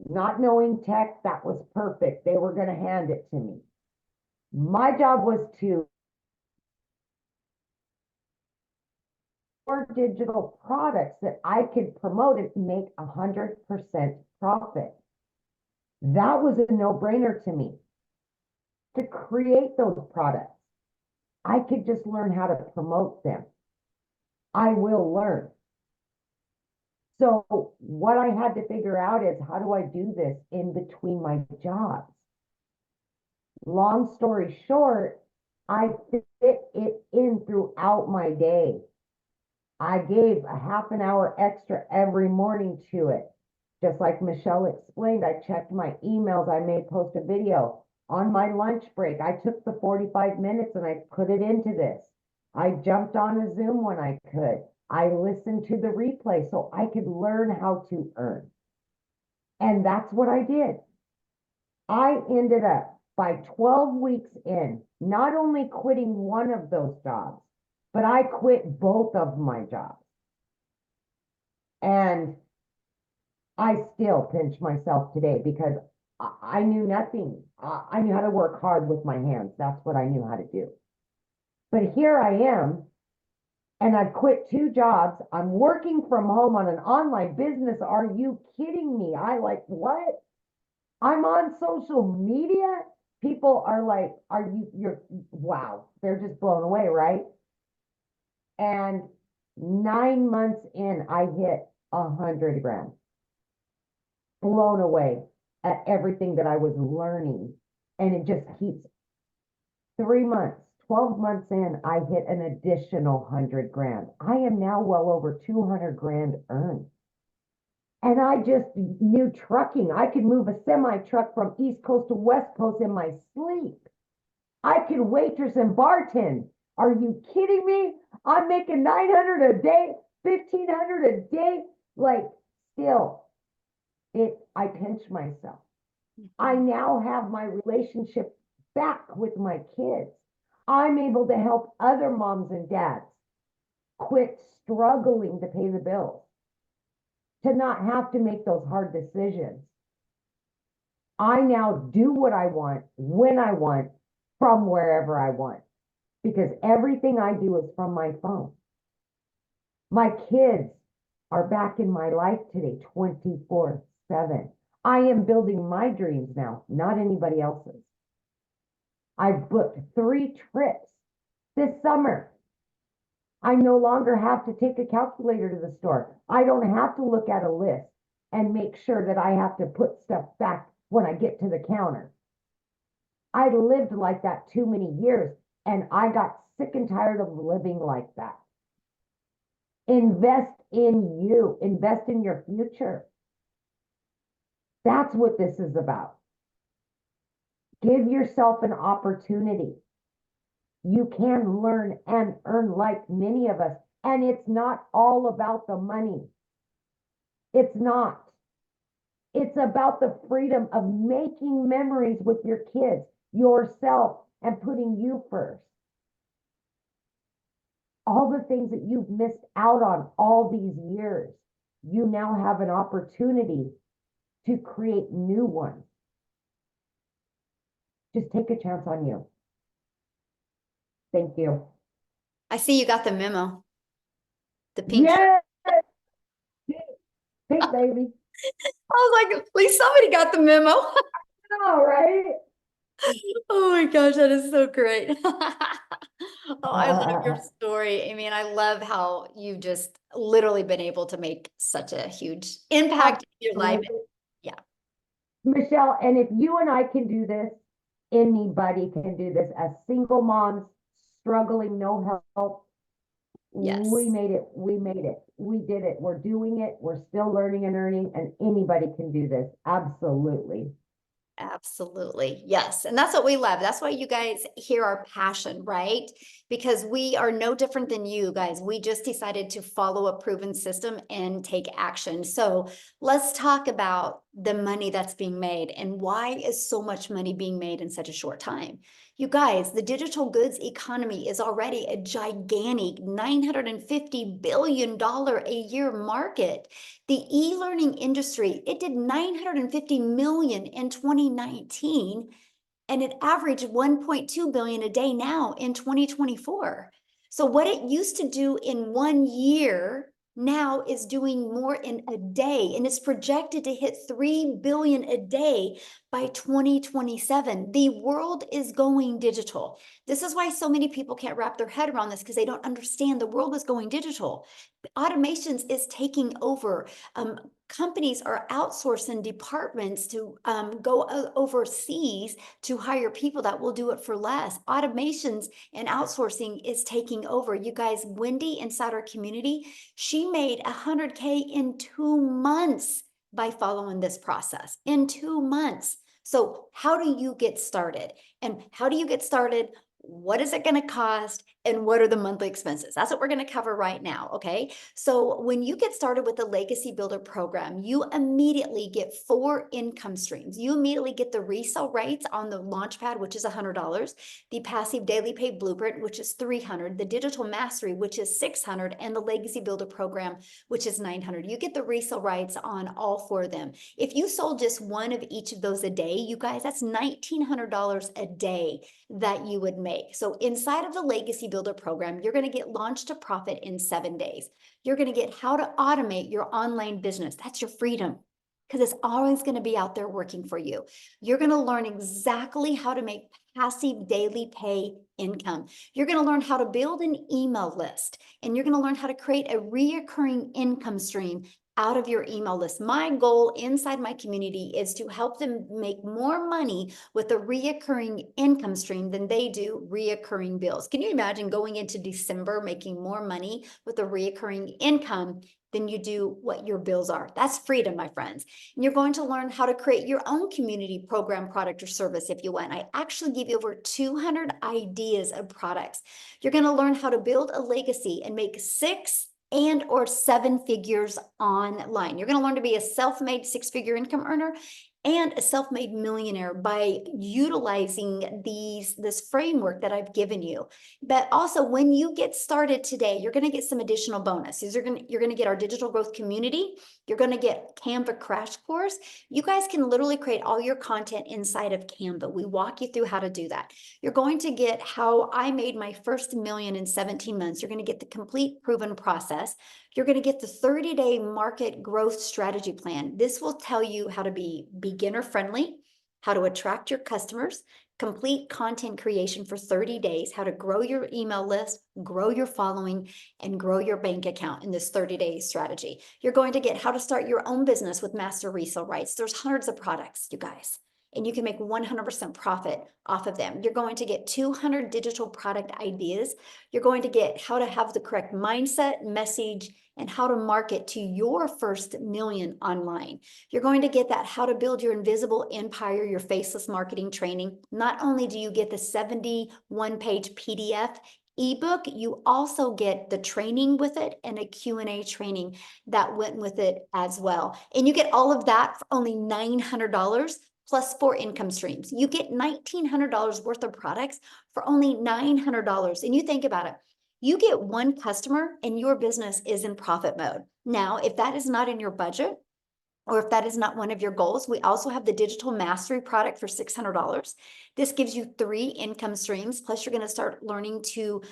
not knowing tech, that was perfect. They were going to hand it to me. My job was to digital products that I could promote and make 100% profit. That was a no-brainer to me. To create those products, I could just learn how to promote them. I will learn. So what I had to figure out is how do I do this in between my jobs? Long story short, I fit it in throughout my day. I gave a half an hour extra every morning to it. Just like Michelle explained, I checked my emails. I may post a video. On my lunch break, I took the 45 minutes and I put it into this. I jumped on a Zoom when I could. I listened to the replay so I could learn how to earn. And that's what I did. I ended up by 12 weeks in, not only quitting one of those jobs, but I quit both of my jobs. And I still pinch myself today because I knew nothing. I knew how to work hard with my hands. That's what I knew how to do. But here I am, and I've quit 2 jobs. I'm working from home on an online business. Are you kidding me? What? I'm on social media. People are like, wow. They're just blown away, right? And 9 months in, I hit 100 grand. Blown away at everything that I was learning. And it just keeps 3 months, 12 months in, I hit an additional 100 grand. I am now well over 200 grand earned. And I just knew trucking. I could move a semi truck from East Coast to West Coast in my sleep. I could waitress and bartend. Are you kidding me? I'm making 900 a day, 1,500 a day. Still, I pinch myself. I now have my relationship back with my kids. I'm able to help other moms and dads quit struggling to pay the bills, to not have to make those hard decisions. I now do what I want, when I want, from wherever I want, because everything I do is from my phone. My kids are back in my life today, 24/7. I am building my dreams now, not anybody else's. I've booked 3 trips this summer. I no longer have to take a calculator to the store. I don't have to look at a list and make sure that I have to put stuff back when I get to the counter. I lived like that too many years, and I got sick and tired of living like that. Invest in you. Invest in your future. That's what this is about. Give yourself an opportunity. You can learn and earn like many of us. And it's not all about the money. It's not. It's about the freedom of making memories with your kids, yourself, and putting you first. All the things that you've missed out on all these years, you now have an opportunity to create new ones. just take a chance on you. Thank you. I see you got the memo. The pink shirt. Yes, pink baby. I was like, at least somebody got the memo. All right. Oh my gosh, that is so great. Oh, I love your story. I mean, I love how you've just literally been able to make such a huge impact in your life. Yeah. Michelle, and if you and I can do this, anybody can do this. As single moms struggling, no help, Yes. we made it. We made it. We did it. We're doing it. We're still learning and earning, and anybody can do this. Absolutely. Absolutely. Yes. And that's what we love. That's why you guys hear our passion, right? Because we are no different than you guys. We just decided to follow a proven system and take action. So let's talk about the money that's being made and why is so much money being made in such a short time. You guys, the digital goods economy is already a gigantic $950 billion a year market. The e-learning industry, it did 950 million in 2019, and it averaged 1.2 billion a day now in 2024. So what it used to do in 1 year now is doing more in a day, and it's projected to hit 3 billion a day by 2027. The world is going digital. This is why so many people can't wrap their head around this, because they don't understand the world is going digital. Automations is taking over. Companies are outsourcing departments to go overseas to hire people that will do it for less. Automations and outsourcing is taking over. You guys, Wendy inside our community, she made 100K in 2 months by following this process. In 2 months. So how do you get started? And how do you get started? What is it going to cost? And what are the monthly expenses? That's what we're going to cover right now. Okay. So when you get started with the Legacy Builder program, you immediately get 4 income streams. You immediately get the resale rates on the Launchpad, which is $100, the passive daily pay blueprint, which is $300, the digital mastery, which is $600, and the Legacy Builder program, which is $900. You get the resale rights on all 4 of them. If you sold just one of each of those a day, you guys, that's $1,900 a day that you would make. So inside of the Legacy Builder program, you're going to get launched to profit in 7 days. You're going to get how to automate your online business. That's your freedom, because it's always going to be out there working for you. You're going to learn exactly how to make passive daily pay income. You're going to learn how to build an email list, and you're going to learn how to create a reoccurring income stream out of your email list. My goal inside my community is to help them make more money with a reoccurring income stream than they do reoccurring bills. Can you imagine going into December making more money with a reoccurring income than you do what your bills are? That's freedom, my friends. And you're going to learn how to create your own community program, product, or service if you want. I actually give you over 200 ideas of products. You're going to learn how to build a legacy and make 6 and or 7 figures online. You're going to learn to be a self-made 6-figure income earner and a self-made millionaire by utilizing this framework that I've given you. But also, when you get started today, you're going to get some additional bonuses. You're going to get our digital growth community. You're going to get Canva crash course. You guys can literally create all your content inside of Canva. We walk you through how to do that. You're going to get how I made my first million in 17 months. You're going to get the complete proven process. You're going to get the 30-day market growth strategy plan. This will tell you how to be beginner friendly, how to attract your customers, complete content creation for 30 days, how to grow your email list, grow your following, and grow your bank account in this 30-day strategy. You're going to get how to start your own business with master resale rights. There's hundreds of products, you guys, and you can make 100% profit off of them. You're going to get 200 digital product ideas. You're going to get how to have the correct mindset, message, and how to market to your first million online. You're going to get that how to build your invisible empire, your faceless marketing training. Not only do you get the 71-page PDF ebook, you also get the training with it and a Q&A training that went with it as well. And you get all of that for only $900 plus 4 income streams. You get $1,900 worth of products for only $900. And you think about it, you get 1 customer and your business is in profit mode. Now, if that is not in your budget, or if that is not one of your goals, we also have the digital mastery product for $600. This gives you 3 income streams, plus you're going to start learning to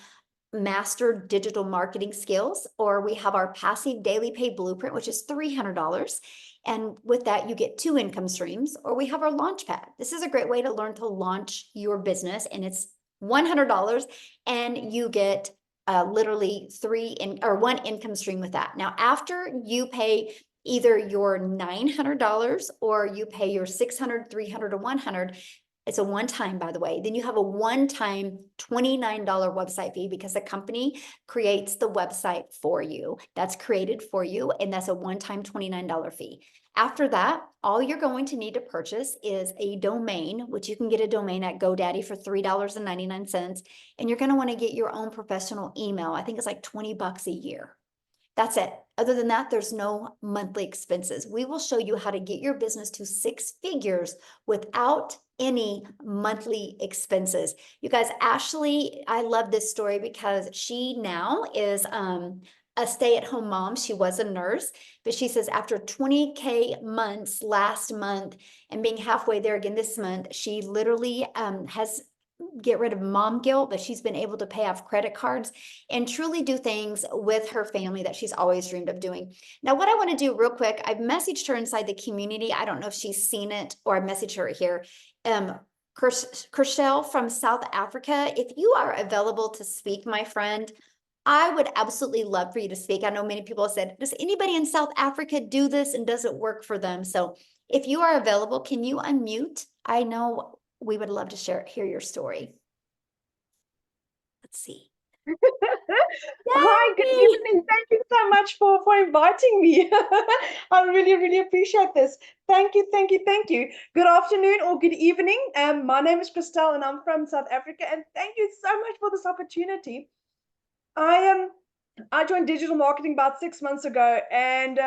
master digital marketing skills, or we have our passive daily pay blueprint, which is $300. And with that, you get 2 income streams, or we have our launch pad. This is a great way to learn to launch your business, and it's $100, and you get literally 1 income stream with that. Now, after you pay either your $900 or you pay your $600, $300, or $100, it's a one-time, by the way. Then you have a one-time $29 website fee because the company creates the website for you. That's created for you, and that's a one-time $29 fee. After that, all you're going to need to purchase is a domain, which you can get a domain at GoDaddy for $3.99. And you're going to want to get your own professional email. I think it's like $20 a year. That's it. Other than that, there's no monthly expenses. We will show you how to get your business to 6 figures without any monthly expenses. You guys, Ashley, I love this story because she now is a stay-at-home mom. She was a nurse, but she says after 20K months last month and being halfway there again this month, she literally has get rid of mom guilt, but she's been able to pay off credit cards and truly do things with her family that she's always dreamed of doing. Now, what I want to do real quick, I've messaged her inside the community. I don't know if she's seen it, or I messaged her here. Kershel from South Africa, if you are available to speak, my friend, I would absolutely love for you to speak. I know many people have said, does anybody in South Africa do this, and does it work for them? So if you are available, can you unmute? I know we would love to hear your story. Let's see. Hi, good Yay! evening. Thank you so much for inviting me. I really appreciate this. Thank you, thank you, thank you. Good afternoon or good evening. My name is Christelle and I'm from South Africa, and thank you so much for this opportunity. I joined digital marketing about 6 months ago, and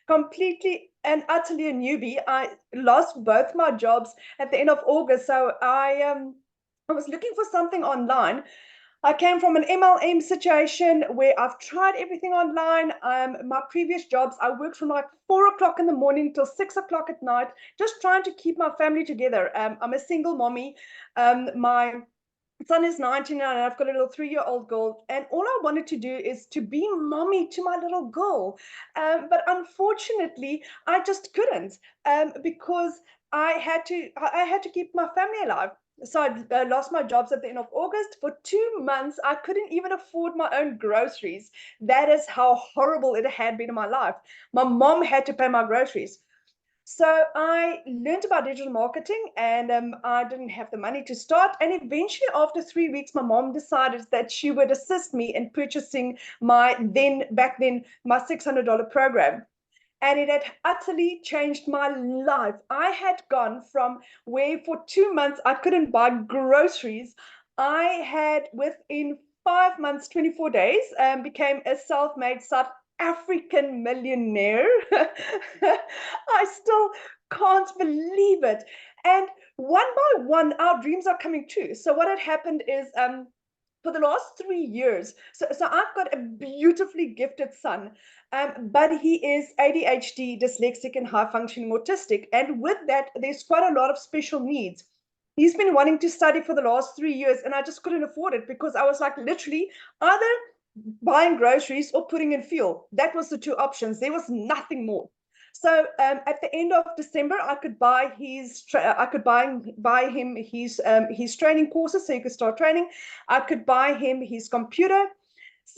completely and utterly a newbie. I lost both my jobs at the end of August, so I was looking for something online. I came from an MLM situation where I've tried everything online. My previous jobs, I worked from like 4 o'clock in the morning till 6 o'clock at night, just trying to keep my family together. I'm a single mommy. My son is 19 and I've got a little 3-year-old girl, and all I wanted to do is to be mommy to my little girl. But unfortunately, I just couldn't because I had to keep my family alive. So I lost my jobs at the end of August. For 2 months, I couldn't even afford my own groceries. That is how horrible it had been in my life. My mom had to pay my groceries. So I learned about digital marketing, and I didn't have the money to start. And eventually, after 3 weeks, my mom decided that she would assist me in purchasing my back then my $600 program. And it had utterly changed my life. I had gone from where for 2 months I couldn't buy groceries. I had, within 5 months, 24 days, became a self-made South African millionaire. I still can't believe it. And one by one, our dreams are coming true. So what had happened is, for the last 3 years, so I've got a beautifully gifted son, but he is ADHD, dyslexic, and high-functioning autistic. And with that, there's quite a lot of special needs. He's been wanting to study for the last 3 years, and I just couldn't afford it because I was like literally either buying groceries or putting in fuel. That was the 2 options. There was nothing more. So at the end of December, I could buy him his training courses, so he could start training. I could buy him his computer.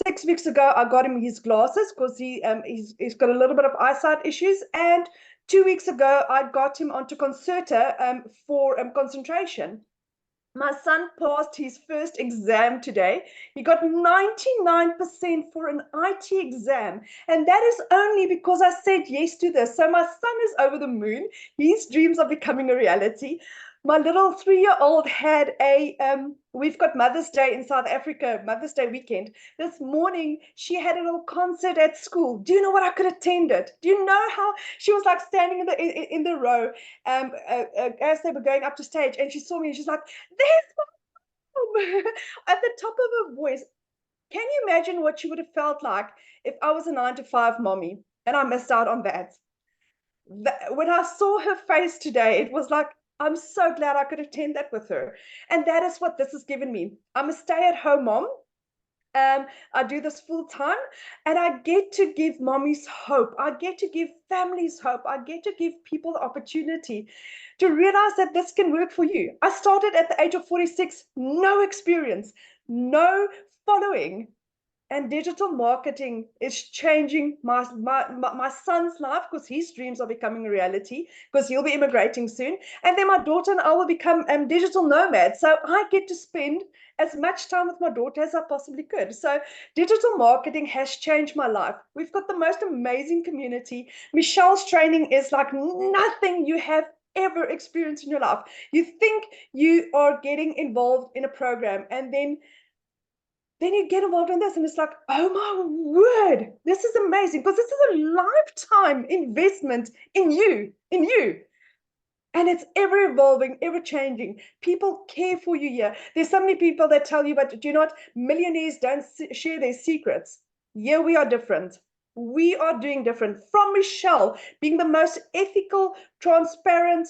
6 weeks ago, I got him his glasses because he's got a little bit of eyesight issues. And 2 weeks ago, I got him onto Concerta for concentration. My son passed his first exam today. He got 99% for an IT exam. And that is only because I said yes to this. So my son is over the moon. His dreams are becoming a reality. My little 3-year-old had we've got Mother's Day in South Africa, Mother's Day weekend. This morning, she had a little concert at school. Do you know what? I could attend it. Do you know how she was like standing in the row as they were going up to stage, and she saw me and she's like, there's mom at the top of her voice. Can you imagine what she would have felt like if I was a 9-to-5 mommy and I missed out on that? when I saw her face today, it was like, I'm so glad I could attend that with her. And that is what this has given me. I'm a stay-at-home mom. I do this full time, and I get to give mommies hope. I get to give families hope. I get to give people the opportunity to realize that this can work for you. I started at the age of 46, no experience, no following. And digital marketing is changing my son's life, because his dreams are becoming a reality, because he'll be immigrating soon. And then my daughter and I will become digital nomads. So I get to spend as much time with my daughter as I possibly could. So digital marketing has changed my life. We've got the most amazing community. Michelle's training is like nothing you have ever experienced in your life. You think you are getting involved in a program, and then you get involved in this, and it's like, oh my word, this is amazing, because this is a lifetime investment in you. And it's ever evolving, ever changing. People care for you here. There's so many people that tell you, but do you know what? Millionaires don't share their secrets. Yeah, we are different. We are doing different. From Michelle, being the most ethical, transparent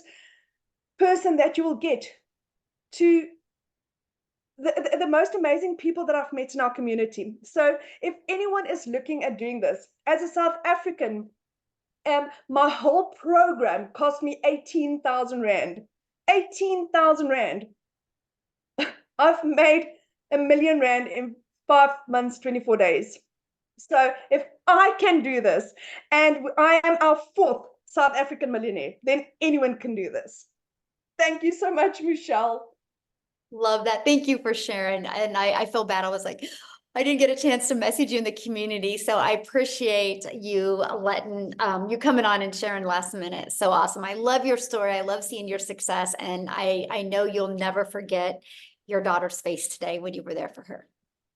person that you will get, to the most amazing people that I've met in our community. So if anyone is looking at doing this, as a South African, my whole program cost me 18,000 Rand. 18,000 Rand. I've made R1 million in 5 months, 24 days. So if I can do this, and I am our 4th South African millionaire, then anyone can do this. Thank you so much, Michelle. Love that. Thank you for sharing. And I feel bad. I was like, I didn't get a chance to message you in the community. So I appreciate you letting you coming on and sharing last minute. So awesome. I love your story. I love seeing your success. And I know you'll never forget your daughter's face today when you were there for her.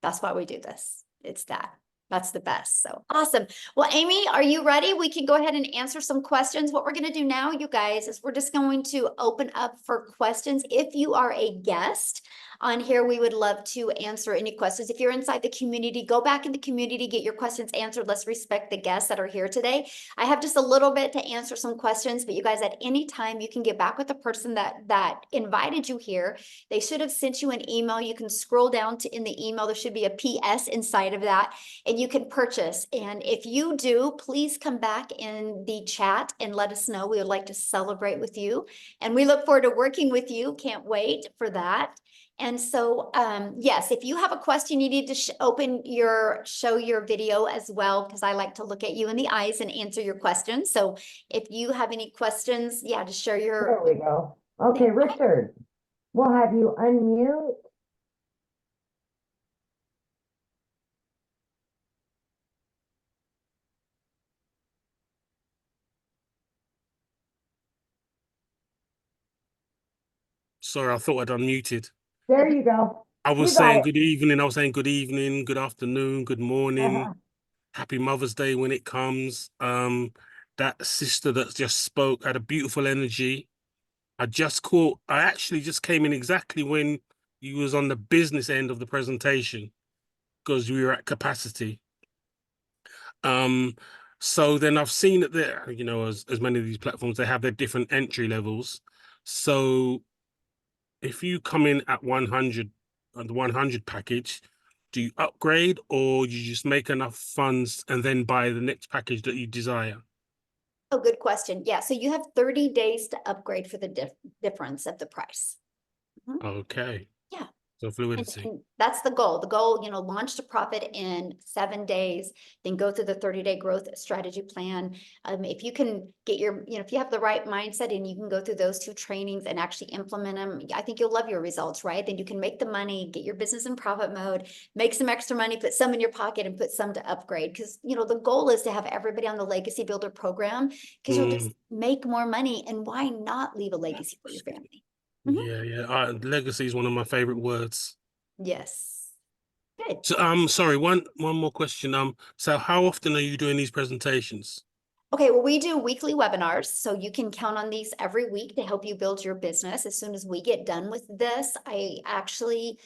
That's why we do this. It's that. That's the best. So awesome. Well, Amy, are you ready? We can go ahead and answer some questions. What we're going to do now, you guys, is we're just going to open up for questions. If you are a guest on here, we would love to answer any questions. If you're inside the community, go back in the community, get your questions answered. Let's respect the guests that are here today. I have just a little bit to answer some questions, but you guys, at any time, you can get back with the person that invited you here. They should have sent you an email. You can scroll down to in the email. There should be a PS inside of that, and you can purchase. And if you do, please come back in the chat and let us know. We would like to celebrate with you, and we look forward to working with you. Can't wait for that. And so, yes, if you have a question, you need to show your video as well, because I like to look at you in the eyes and answer your questions. So if you have any questions, yeah, just share your. There we go. Okay, Richard, we'll have you unmute. Sorry, I thought I'd unmuted. There you go. I was You got saying it. good evening. I was saying good evening, good afternoon, good morning. Happy Mother's Day when it comes. That sister that just spoke had a beautiful energy. I actually just came in exactly when you was on the business end of the presentation, because we were at capacity. So then I've seen that there, as many of these platforms, they have their different entry levels. So if you come in at 100 on the 100 package, do you upgrade, or you just make enough funds and then buy the next package that you desire? Oh, good question. Yeah, so you have 30 days to upgrade for the difference of the price. Okay. Yeah. So fluidity. And that's the goal. The goal, launch to profit in 7 days, then go through the 30-day growth strategy plan. If you can get if you have the right mindset and you can go through those 2 trainings and actually implement them, I think you'll love your results, right? Then you can make the money, get your business in profit mode, make some extra money, put some in your pocket and put some to upgrade. Because, the goal is to have everybody on the Legacy Builder program, because you'll just make more money. And why not leave a legacy for your family? Yeah. Legacy is one of my favorite words. Yes. Good. So, sorry, one more question. So how often are you doing these presentations? Okay, well, we do weekly webinars, so you can count on these every week to help you build your business. As soon as we get done with this, I actually,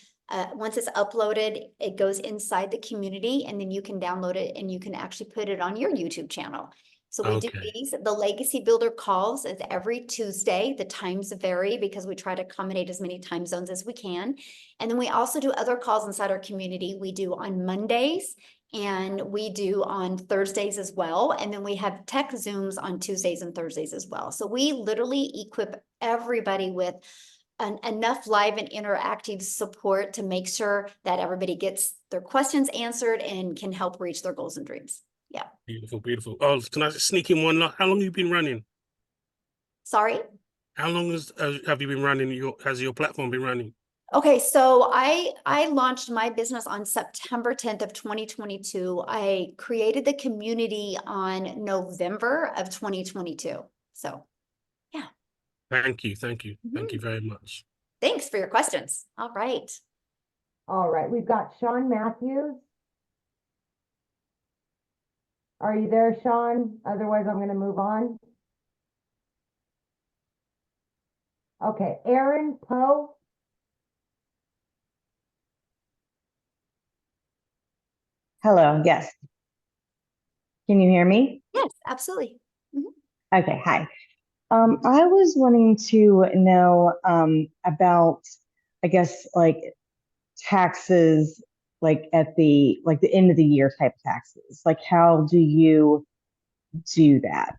once it's uploaded, it goes inside the community, and then you can download it and you can actually put it on your YouTube channel. So we do Okay. these. The Legacy Builder calls is every Tuesday. The times vary because we try to accommodate as many time zones as we can. And then we also do other calls inside our community. We do on Mondays and we do on Thursdays as well. And then we have tech Zooms on Tuesdays and Thursdays as well. So we literally equip everybody with enough live and interactive support to make sure that everybody gets their questions answered and can help reach their goals and dreams. Yeah. Beautiful, beautiful. Oh, can I just sneak in one? How long have you been running? Sorry. How long have you been running has your platform been running? Okay, so I launched my business on September 10th of 2022. I created the community on November of 2022. So yeah. Thank you, thank you, thank you very much. Thanks for your questions. All right. All right, we've got Sean Matthews. Are you there, Sean? Otherwise, I'm going to move on. Okay, Aaron Poe. Hello, yes. Can you hear me? Yes, absolutely. Okay, hi. I was wanting to know about, I guess, like taxes, like at the end of the year type taxes. Like, how do you do that?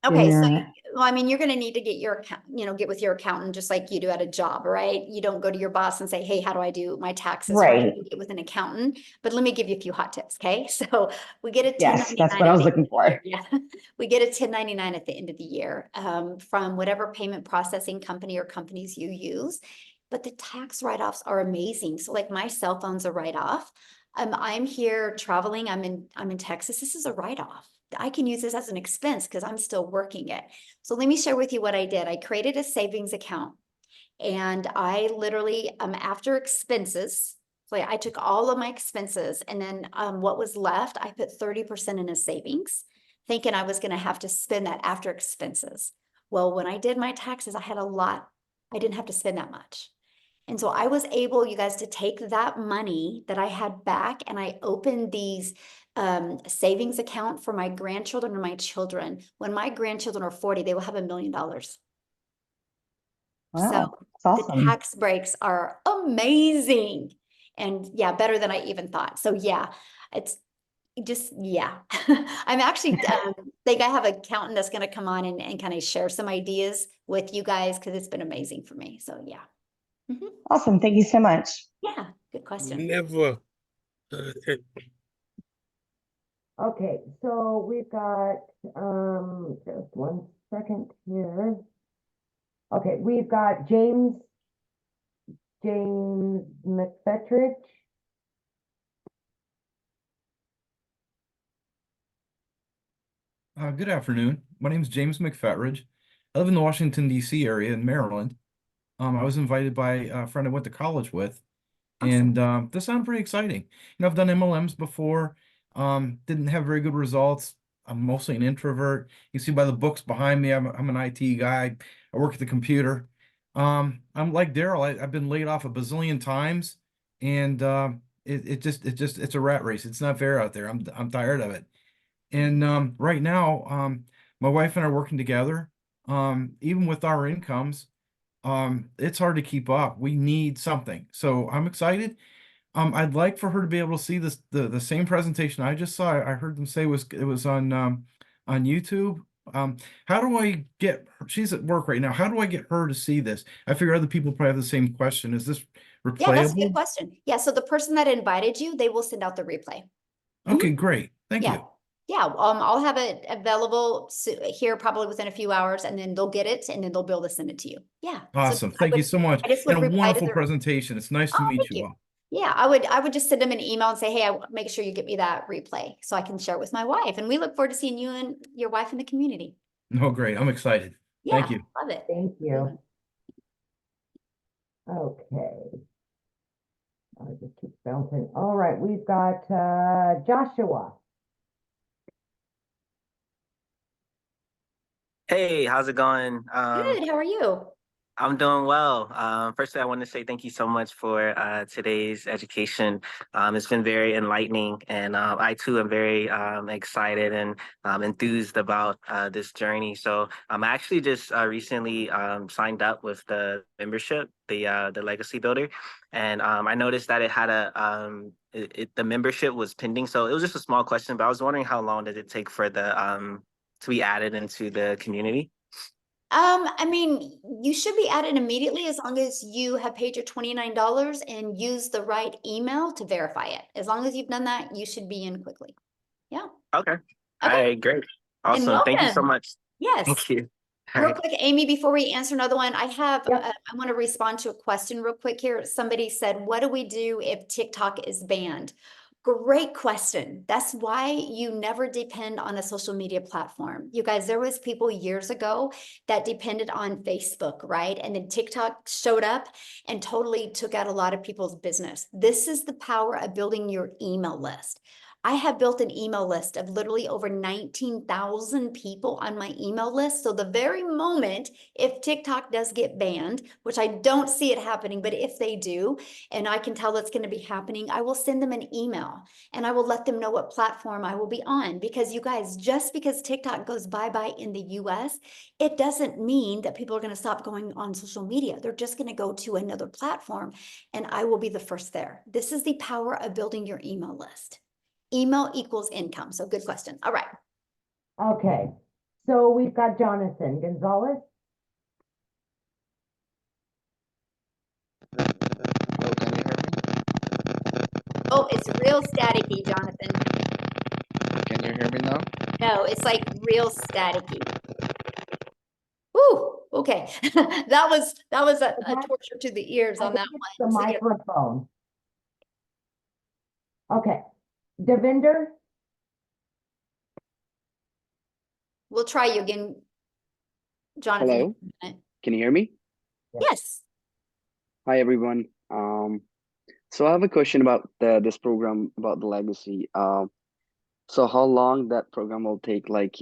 Okay, so Yeah. well, I mean, you're going to need to get your account, get with your accountant just like you do at a job, right? You don't go to your boss and say, "Hey, how do I do my taxes?" Right? Right. You get with an accountant. But let me give you a few hot tips, okay? So we get a Yes, that's 1099 what I at was the end looking of the year. for. Yeah, we get a 1099 at the end of the year from whatever payment processing company or companies you use. But the tax write-offs are amazing. So like my cell phone's a write-off. I'm here traveling. I'm in Texas. This is a write-off. I can use this as an expense because I'm still working it. So let me share with you what I did. I created a savings account and I literally, after expenses, so I took all of my expenses and then what was left, I put 30% in a savings, thinking I was going to have to spend that after expenses. Well, when I did my taxes, I had a lot. I didn't have to spend that much. And so I was able, you guys, to take that money that I had back and I opened these savings account for my grandchildren and my children. When my grandchildren are 40, they will have $1 million. So Wow, that's the awesome. tax breaks are amazing. And yeah, better than I even thought. So yeah, it's just, yeah. I'm actually think I have an accountant that's going to come on and kind of share some ideas with you guys because it's been amazing for me. So yeah. Awesome. Thank you so much. Yeah, good question. Never. Okay, so we've got just one second here. Okay, we've got James McFetridge. Good afternoon. My name is James McFetridge. I live in the Washington, D.C. area in Maryland. I was invited by a friend I went to college with, and this sounded pretty exciting. I've done MLMs before, didn't have very good results. I'm mostly an introvert. You see by the books behind me, I'm an IT guy. I work at the computer. I'm like Daryl. I've been laid off a bazillion times, and it's a rat race. It's not fair out there. I'm tired of it. And right now, my wife and I are working together. Even with our incomes, it's hard to keep up. We need something. So I'm excited. I'd like for her to be able to see the same presentation I just saw. I heard them say it was on YouTube. How do I get her? She's at work right now. How do I get her to see this? I figure other people probably have the same question. Is this Yeah, that's a good replayable? question. Yeah, so the person that invited you, they will send out the replay. Okay, great. Thank Yeah. you. Yeah, I'll have it available here probably within a few hours and then they'll get it and then they'll be able to send it to you. Yeah. So Awesome. Thank you so much. I just And would a reply to wonderful their, presentation. It's nice to oh, meet thank you you. all. Yeah, I would just send them an email and say, hey, make sure you get me that replay so I can share it with my wife. And we look forward to seeing you and your wife in the community. No, great. I'm excited. Yeah, Thank you. love it. Thank you. Okay. I just keep bouncing. All right, we've got Joshua. Hey, how's it going? Good, how are you? I'm doing well. Firstly, I want to say thank you so much for today's education. It's been very enlightening, and I too am very excited and enthused about this journey. So I actually just recently signed up with the membership, the Legacy Builder, and I noticed that it had the membership was pending. So it was just a small question, but I was wondering how long did it take for the to be added into the community? I mean, you should be added immediately as long as you have paid your $29 and use the right email to verify it. As long as you've done that, you should be in quickly. Yeah. Okay. All Okay. right, great. And Awesome. Thank you so welcome. much. Yes. Thank you. All Real right. quick, Amy, before we answer another one, I have, Yep. I want to respond to a question real quick here. Somebody said, what do we do if TikTok is banned? Great question. That's why you never depend on a social media platform. You guys, there was people years ago that depended on Facebook, right? And then TikTok showed up and totally took out a lot of people's business. This is the power of building your email list. I have built an email list of literally over 19,000 people on my email list. So the very moment, if TikTok does get banned, which I don't see it happening, but if they do, and I can tell it's going to be happening, I will send them an email and I will let them know what platform I will be on. Because you guys, just because TikTok goes bye-bye in the US, it doesn't mean that people are going to stop going on social media. They're just going to go to another platform and I will be the first there. This is the power of building your email list. Email equals income. So good question. All right. Okay, so we've got Jonathan Gonzalez. Hello, can you hear me? Oh, it's real staticky, Jonathan. Can you hear me now? No, it's like real staticky. Ooh, okay. That was a torture to the ears I on that think it's one. the So, yeah. microphone. Okay, Devinder, We'll try you again, Jonathan. Hello, can you hear me? Yes. Hi, everyone. So I have a question about this program about the legacy. So how long that program will take? Like,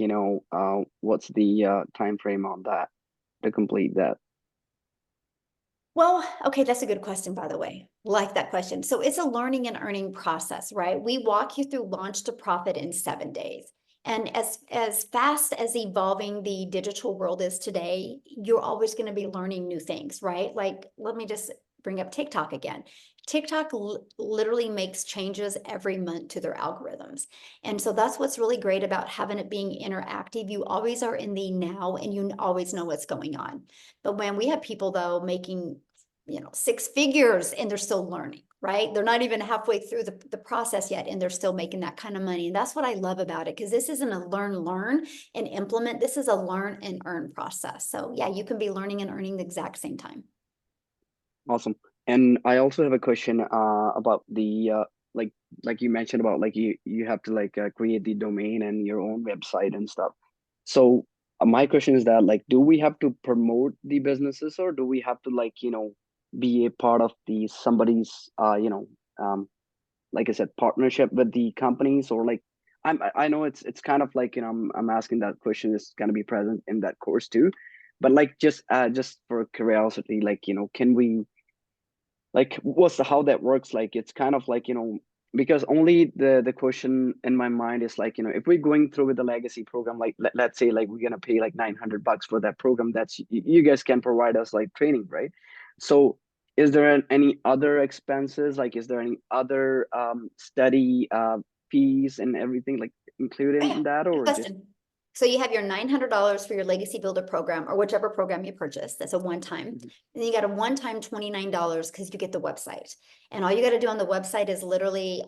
what's the time frame on that to complete that? Well, okay, that's a good question, by the way. Like that question. So it's a learning and earning process, right? We walk you through launch to profit in 7 days. And as fast as evolving the digital world is today, you're always going to be learning new things, right? Like, let me just bring up TikTok again. TikTok literally makes changes every month to their algorithms. And so that's what's really great about having it being interactive. You always are in the now and you always know what's going on. But when we have people though making, 6 figures and they're still learning, right? They're not even halfway through the process yet and they're still making that kind of money. And that's what I love about it, because this isn't a learn and implement. This is a learn and earn process. So yeah, you can be learning and earning the exact same time. Awesome. And I also have a question about the like you mentioned about like you have to like create the domain and your own website and stuff. So my question is that like do we have to promote the businesses or do we have to like be a part of the somebody's like I said partnership with the companies or like I know it's kind of like I'm asking that question is going to be present in that course too, but like just for curiosity like can we like what's how that works like it's kind of like because only the question in my mind is like if we're going through with the legacy program like let's say like we're gonna pay like $900 for that program that's you guys can provide us like training, right? So is there any other expenses, like is there any other study fees and everything like included in that Good or just question. So you have your $900 for your Legacy Builder program or whichever program you purchase. That's a one-time. And then you got a one-time $29 because you get the website. And all you got to do on the website is literally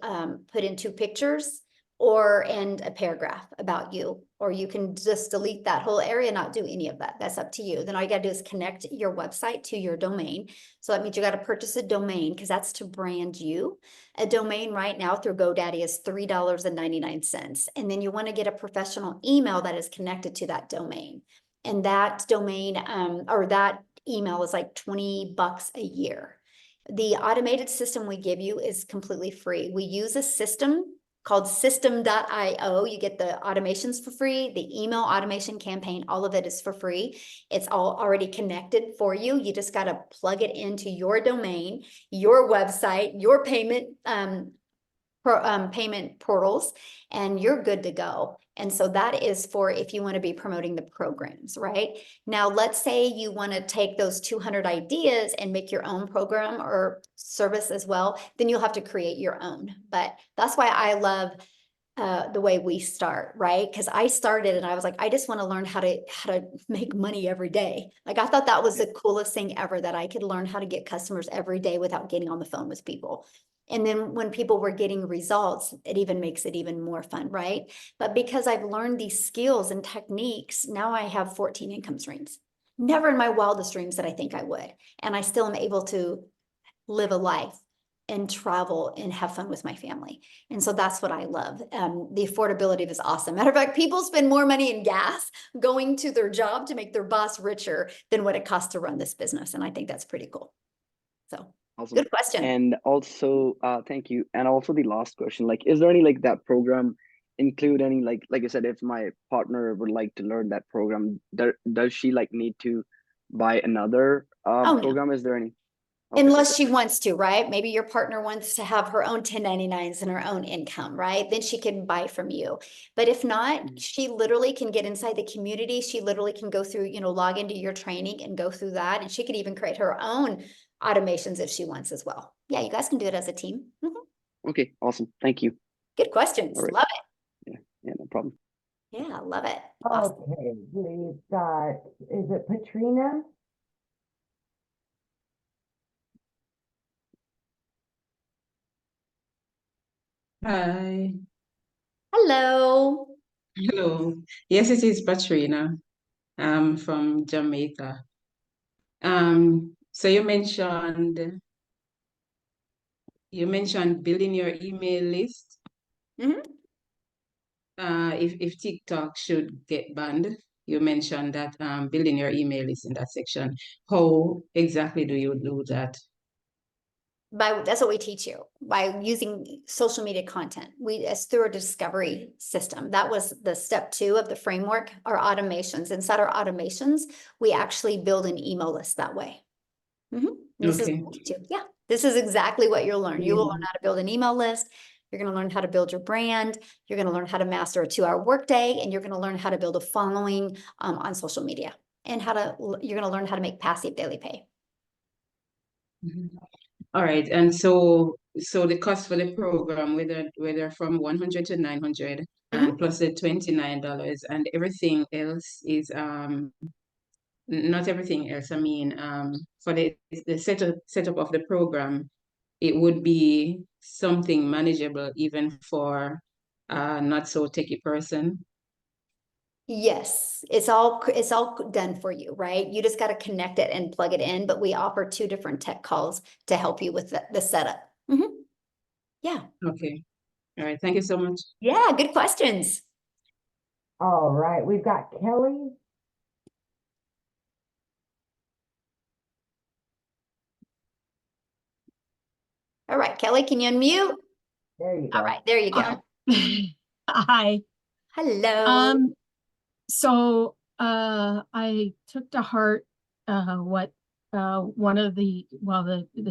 put in 2 pictures and a paragraph about you, or you can just delete that whole area, not do any of that. That's up to you. Then all you got to do is connect your website to your domain. So that means you got to purchase a domain because that's to brand you. A domain right now through GoDaddy is $3.99. And then you want to get a professional email that is connected to that domain. And that domain or that email is like $20 a year. The automated system we give you is completely free. We use a system called system.io. You get the automations for free, the email automation campaign, all of it is for free. It's all already connected for you. You just got to plug it into your domain, your website, your payment portals, and you're good to go. And so that is for if you want to be promoting the programs, right? Now, let's say you want to take those 200 ideas and make your own program or service as well, then you'll have to create your own. But that's why I love the way we start, right? Because I started and I was like, I just want to learn how to make money every day. Like I thought that was the coolest thing ever, that I could learn how to get customers every day without getting on the phone with people. And then when people were getting results, it even makes it even more fun, right? But because I've learned these skills and techniques, now I have 14 income streams. Never in my wildest dreams that I think I would. And I still am able to live a life and travel and have fun with my family. And so that's what I love. The affordability is awesome. Matter of fact, people spend more money in gas going to their job to make their boss richer than what it costs to run this business. And I think that's pretty cool. So Awesome. good question. And also, thank you. And also the last question, like, is there any like that program include any like I said, if my partner would like to learn that program, does she like need to buy another no. program? Is there any? Okay. Unless she wants to, right? Maybe your partner wants to have her own 1099s and her own income, right? Then she can buy from you. But if not, she literally can get inside the community. She literally can go through, log into your training and go through that. And she could even create her own automations if she wants as well. Yeah, you guys can do it as a team. Okay, awesome. Thank you. Good questions. All right. Love it. Yeah, no problem. Yeah, love it. Awesome. Okay, we've got, is it Patrina? Hi. Hello. Hello. Yes, it is Patrina. From Jamaica. So you mentioned building your email list. If TikTok should get banned, you mentioned that building your email list in that section. How exactly do you do that? That's what we teach you, by using social media content. It's through a discovery system. That was the step 2 of the framework, our automations. Inside our automations, we actually build an email list that way. This is what we teach you. Yeah, this is exactly what you'll learn. You will learn how to build an email list. You're going to learn how to build your brand. You're going to learn how to master a 2-hour workday, and you're going to learn how to build a following on social media, and you're going to learn how to make passive daily pay. All right, and so the cost for the program, whether from 100 to 900, and plus the $29, and everything else is not everything else. I mean, for the setup of the program, it would be something manageable even for not so techie person. Yes, it's all done for you, right? You just got to connect it and plug it in, but we offer 2 different tech calls to help you with the setup. Yeah. Okay. All right. Thank you so much. Yeah, good questions. All right, we've got Kelly. All right, Kelly, can you unmute? There you go. All right, there you go. Hi. Hello. So I took to heart what one of the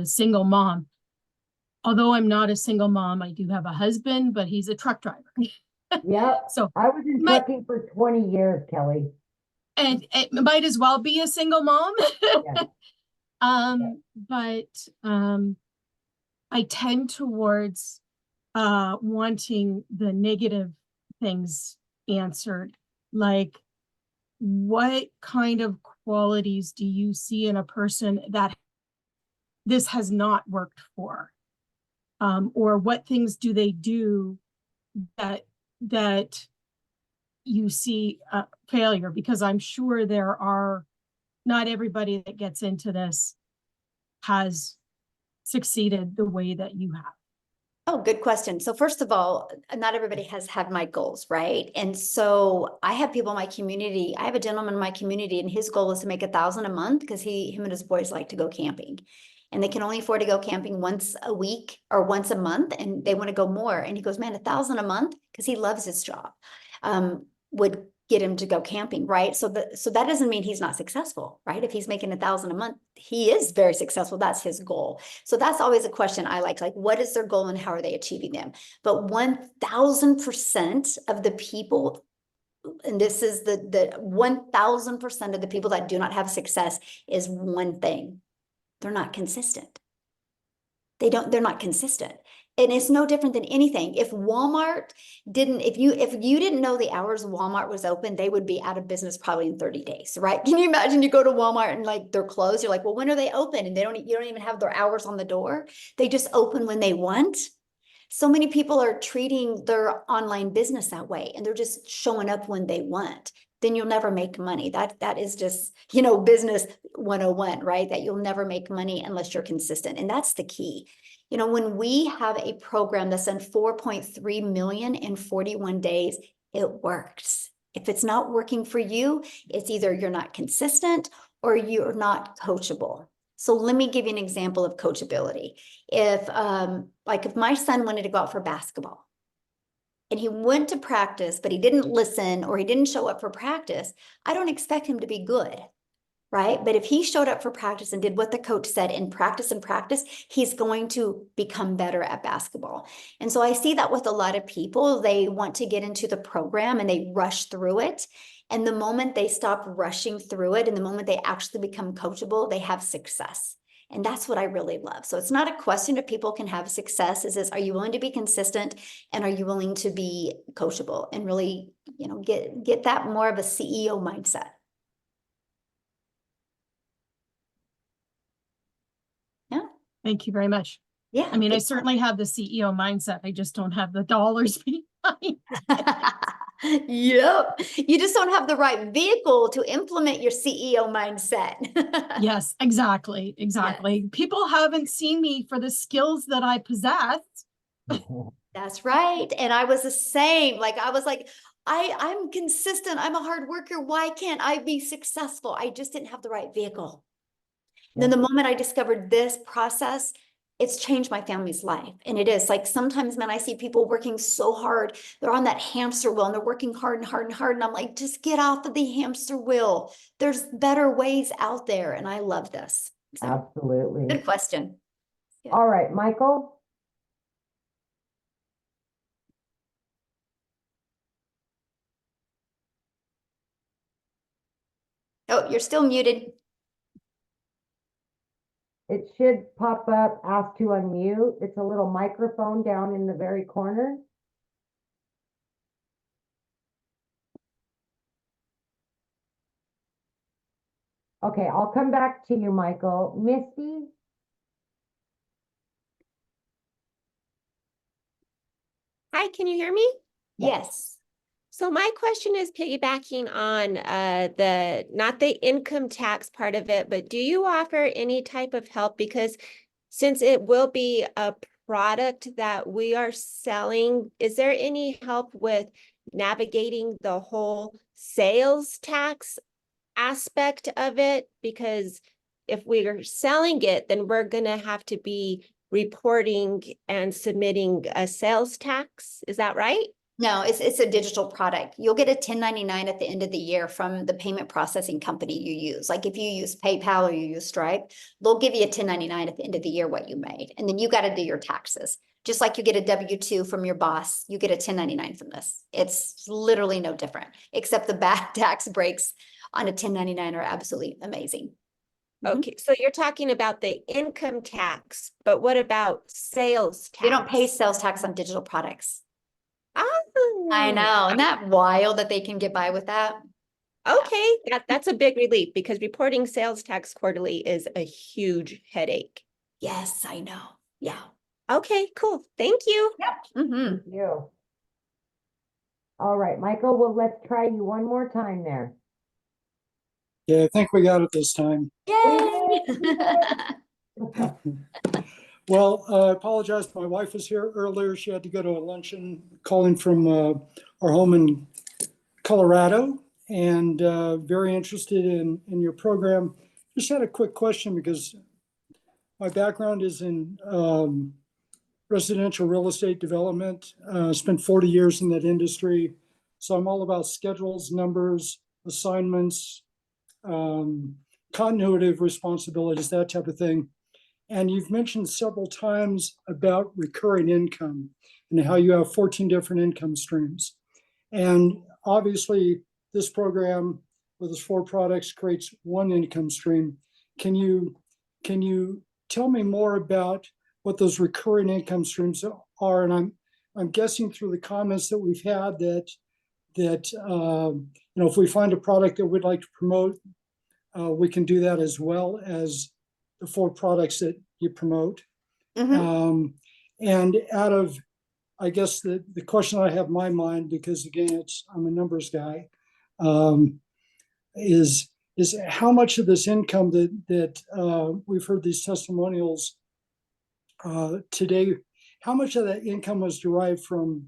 single mom. Although I'm not a single mom, I do have a husband, but he's a truck driver. Yep. So I was in trucking for 20 years, Kelly. And it might as well be a single mom. But I tend towards wanting the negative things answered, like what kind of qualities do you see in a person that this has not worked for, or what things do they do that you see failure? Because I'm sure there are, not everybody that gets into this has succeeded the way that you have. Oh, good question. So first of all, not everybody has had my goals, right? And so I have people in my community. I have a gentleman in my community, and his goal is to make $1,000 a month because him and his boys like to go camping. and they can only afford to go camping once a week or once a month, and they want to go more. And he goes, man, $1,000 a month, because he loves his job, would get him to go camping, right? So that doesn't mean he's not successful, right? If he's making $1,000 a month, he is very successful. That's his goal. So that's always a question I like what is their goal and how are they achieving them? But 1000% of the people, and this is the 1000% of the people that do not have success, is one thing: they're not consistent. They're not consistent. And it's no different than anything. If Walmart didn't, if you didn't know the hours Walmart was open, they would be out of business probably in 30 days, right? Can you imagine you go to Walmart and like they're closed? You're like, well, when are they open? And you don't even have their hours on the door. They just open when they want. So many people are treating their online business that way, and they're just showing up when they want. Then you'll never make money. That is just, business 101, right? That you'll never make money unless you're consistent. And that's the key. When we have a program that's done 4.3 million in 41 days, it works. If it's not working for you, it's either you're not consistent or you're not coachable. So let me give you an example of coachability. If my son wanted to go out for basketball and he went to practice, but he didn't listen or he didn't show up for practice, I don't expect him to be good, right? But if he showed up for practice and did what the coach said and practice, he's going to become better at basketball. And so I see that with a lot of people. They want to get into the program and they rush through it. And the moment they stop rushing through it and the moment they actually become coachable, they have success. And that's what I really love. So it's not a question if people can have success. Is are you willing to be consistent, and are you willing to be coachable and really, get that more of a CEO mindset? Yeah. Thank you very much. Yeah. I mean, I certainly have the CEO mindset. I just don't have the dollars behind. Yep. You just don't have the right vehicle to implement your CEO mindset. Yes, exactly. Exactly. Yes. People haven't seen me for the skills that I possess. That's right. And I was the same. I was like, I'm consistent. I'm a hard worker. Why can't I be successful? I just didn't have the right vehicle. Then the moment I discovered this process, it's changed my family's life. And it is sometimes, man, I see people working so hard. They're on that hamster wheel and they're working hard and hard and hard. And I'm like, just get off of the hamster wheel. There's better ways out there. And I love this. So, absolutely. Good question. Yeah. All right, Michael. Oh, you're still muted. It should pop up, ask to unmute. It's a little microphone down in the very corner. Okay, I'll come back to you, Michael. Misty? Hi, can you hear me? Yes. So my question is piggybacking on not the income tax part of it, but do you offer any type of help? Because since it will be a product that we are selling, is there any help with navigating the whole sales tax aspect of it? Because if we are selling it, then we're going to have to be reporting and submitting a sales tax. Is that right? No, it's a digital product. You'll get a 1099 at the end of the year from the payment processing company you use. Like if you use PayPal or you use Stripe, they'll give you a 1099 at the end of the year what you made. And then you got to do your taxes. Just like you get a W-2 from your boss, you get a 1099 from this. It's literally no different, except the back tax breaks on a 1099 are absolutely amazing. Okay, so you're talking about the income tax, but what about sales tax? You don't pay sales tax on digital products. Oh, I know. Isn't that wild that they can get by with that? Okay, that's a big relief because reporting sales tax quarterly is a huge headache. Yes, I know. Yeah. Okay, cool. Thank you. Yep. Thank you. All right, Michael, well, let's try you one more time there. Yeah, I think we got it this time. Yay! Well, I apologize. My wife was here earlier. She had to go to a luncheon calling from our home in Colorado, and very interested in your program. Just had a quick question because my background is in residential real estate development. Spent 40 years in that industry. So I'm all about schedules, numbers, assignments, continuity of responsibilities, that type of thing. And you've mentioned several times about recurring income and how you have 14 different income streams. And obviously, this program with its 4 products creates one income stream. Can you tell me more about what those recurring income streams are? And I'm guessing through the comments that we've had that if we find a product that we'd like to promote, we can do that as well as the 4 products that you promote. And out of, I guess the question I have in my mind, because again, I'm a numbers guy, is how much of this income that we've heard these testimonials today, how much of that income was derived from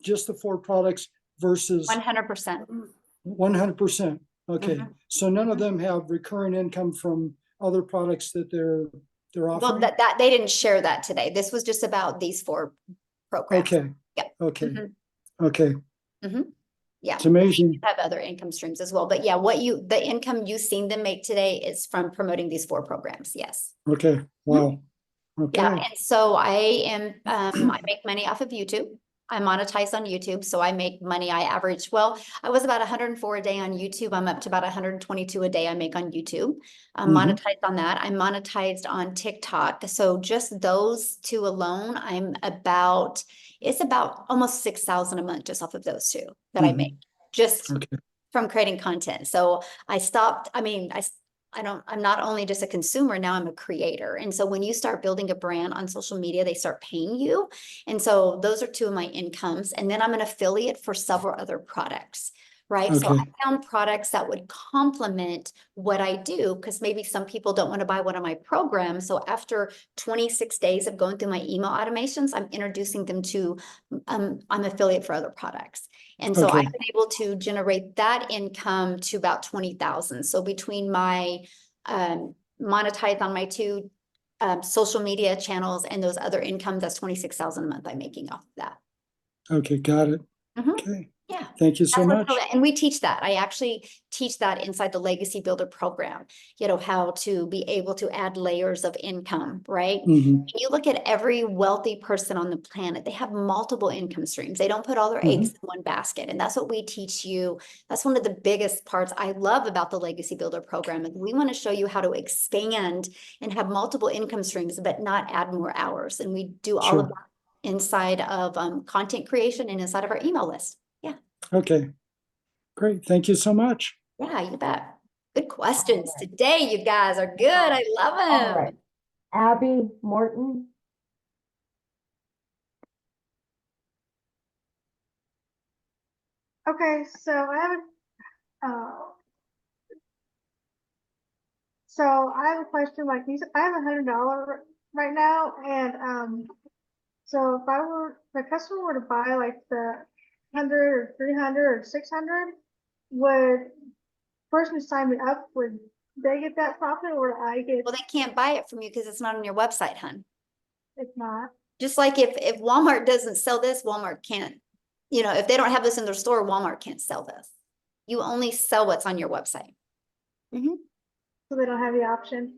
just the 4 products versus 100%. 100%? Okay, so none of them have recurring income from other products that they're offering? Well, that they didn't share that today. This was just about these 4 programs. Okay. Yeah. Okay. Okay. Yeah. It's amazing. Have other income streams as well. But yeah, the income you've seen them make today is from promoting these 4 programs. Yes. Okay. Wow. Okay. Yeah. And so I make money off of YouTube. I monetize on YouTube. So I make money. I was about 104 a day on YouTube. I'm up to about 122 a day I make on YouTube. I'm monetized on that. I'm monetized on TikTok. So just those 2 alone, it's about almost 6,000 a month just off of those 2 that I make just from creating content. So I stopped, I'm not only just a consumer, now I'm a creator. And so when you start building a brand on social media, they start paying you. And so those are 2 of my incomes. And then I'm an affiliate for several other products, right? So I found products that would complement what I do, because maybe some people don't want to buy one of my programs. So after 26 days of going through my email automations, I'm introducing them to, I'm affiliate for other products. And so I've been able to generate that income to about 20,000. So between my monetize on my 2 social media channels and those other incomes, that's 26,000 a month I'm making off of that. Okay, got it. Okay. Yeah. Thank you so much. And we teach that. I actually teach that inside the Legacy Builder program, how to be able to add layers of income, right? You look at every wealthy person on the planet, they have multiple income streams. They don't put all their eggs in one basket. And that's what we teach you. That's one of the biggest parts I love about the Legacy Builder program. And we want to show you how to expand and have multiple income streams, but not add more hours. And we do all of that inside of content creation and inside of our email list. Yeah. Okay. Great. Thank you so much. Yeah, you bet. Good questions today. You guys are good. I love them. All right. Abby Morton. Okay, so I have a question. Like I have $100 right now, and so if the customer were to buy like the 100 or 300 or 600, would person who signed me up, would they get that profit, or would I get? Well, they can't buy it from you because it's not on your website, hun. It's not. Just like if Walmart doesn't sell this, Walmart can't, if they don't have this in their store, Walmart can't sell this. You only sell what's on your website. So they don't have the option.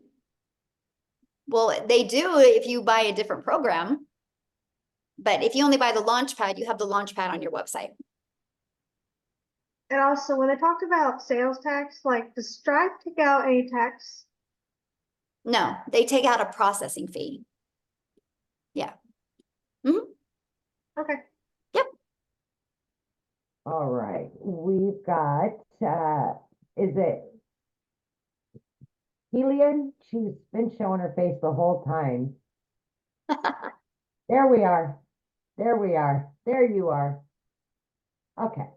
Well, they do if you buy a different program. But if you only buy the Launchpad, you have the Launchpad on your website. And also, when they talked about sales tax, like, does Stripe take out any tax? No, they take out a processing fee. Yeah. Okay. Yep. All right. We've got, is it Helian? She's been showing her face the whole time. There we are. There we are. There you are. Okay.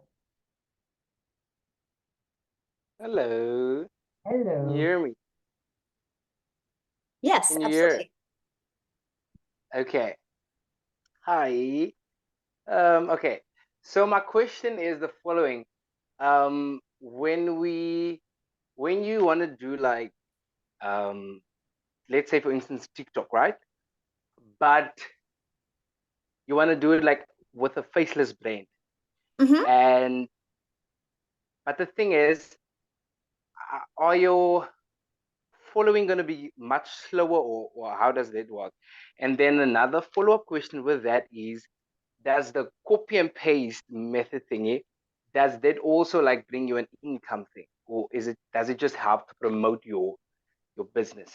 Hello. Hello. Can you hear me? Yes, Can you hear absolutely. it? Okay. Hi. Okay. So my question is the following. When you want to do like let's say for instance, TikTok, right? But you want to do it like with a faceless brand. Mhm. And but the thing is, are your following going to be much slower, or how does that work? And then another follow-up question with that is, does the copy and paste method thingy, does that also like bring you an income thing, or does it just help to promote your business?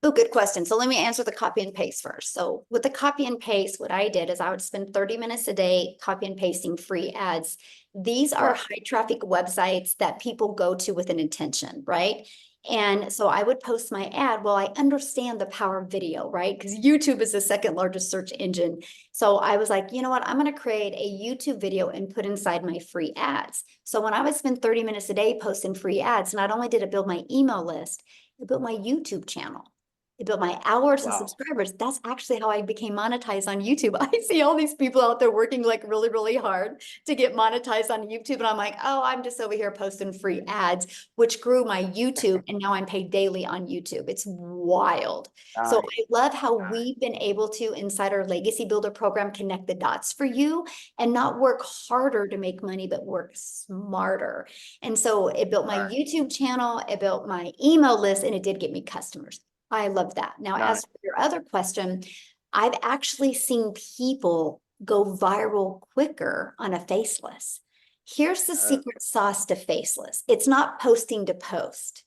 Oh, good question. So let me answer the copy and paste first. So with the copy and paste, what I did is I would spend 30 minutes a day copy and pasting free ads. These are Right. high traffic websites that people go to with an intention, right? And so I would post my ad. Well, I understand the power of video, right? Because YouTube is the second largest search engine. So I was like, you know what? I'm going to create a YouTube video and put inside my free ads. So when I would spend 30 minutes a day posting free ads, not only did it build my email list, it built my YouTube channel. It built my hours and Wow. subscribers. That's actually how I became monetized on YouTube. I see all these people out there working like really, really hard to get monetized on YouTube. And I'm like, oh, I'm just over here posting free ads, which grew my YouTube. And now I'm paid daily on YouTube. It's wild. So Nice. I love how Nice. we've been able to, inside our Legacy Builder program, connect the dots for you and not work harder to make money, but work smarter. And so it built my Right. YouTube channel, it built my email list, and it did get me customers. I love that. Now, Nice. as for your other question, I've actually seen people go viral quicker on a faceless. Here's the secret sauce to faceless. It's not posting to post.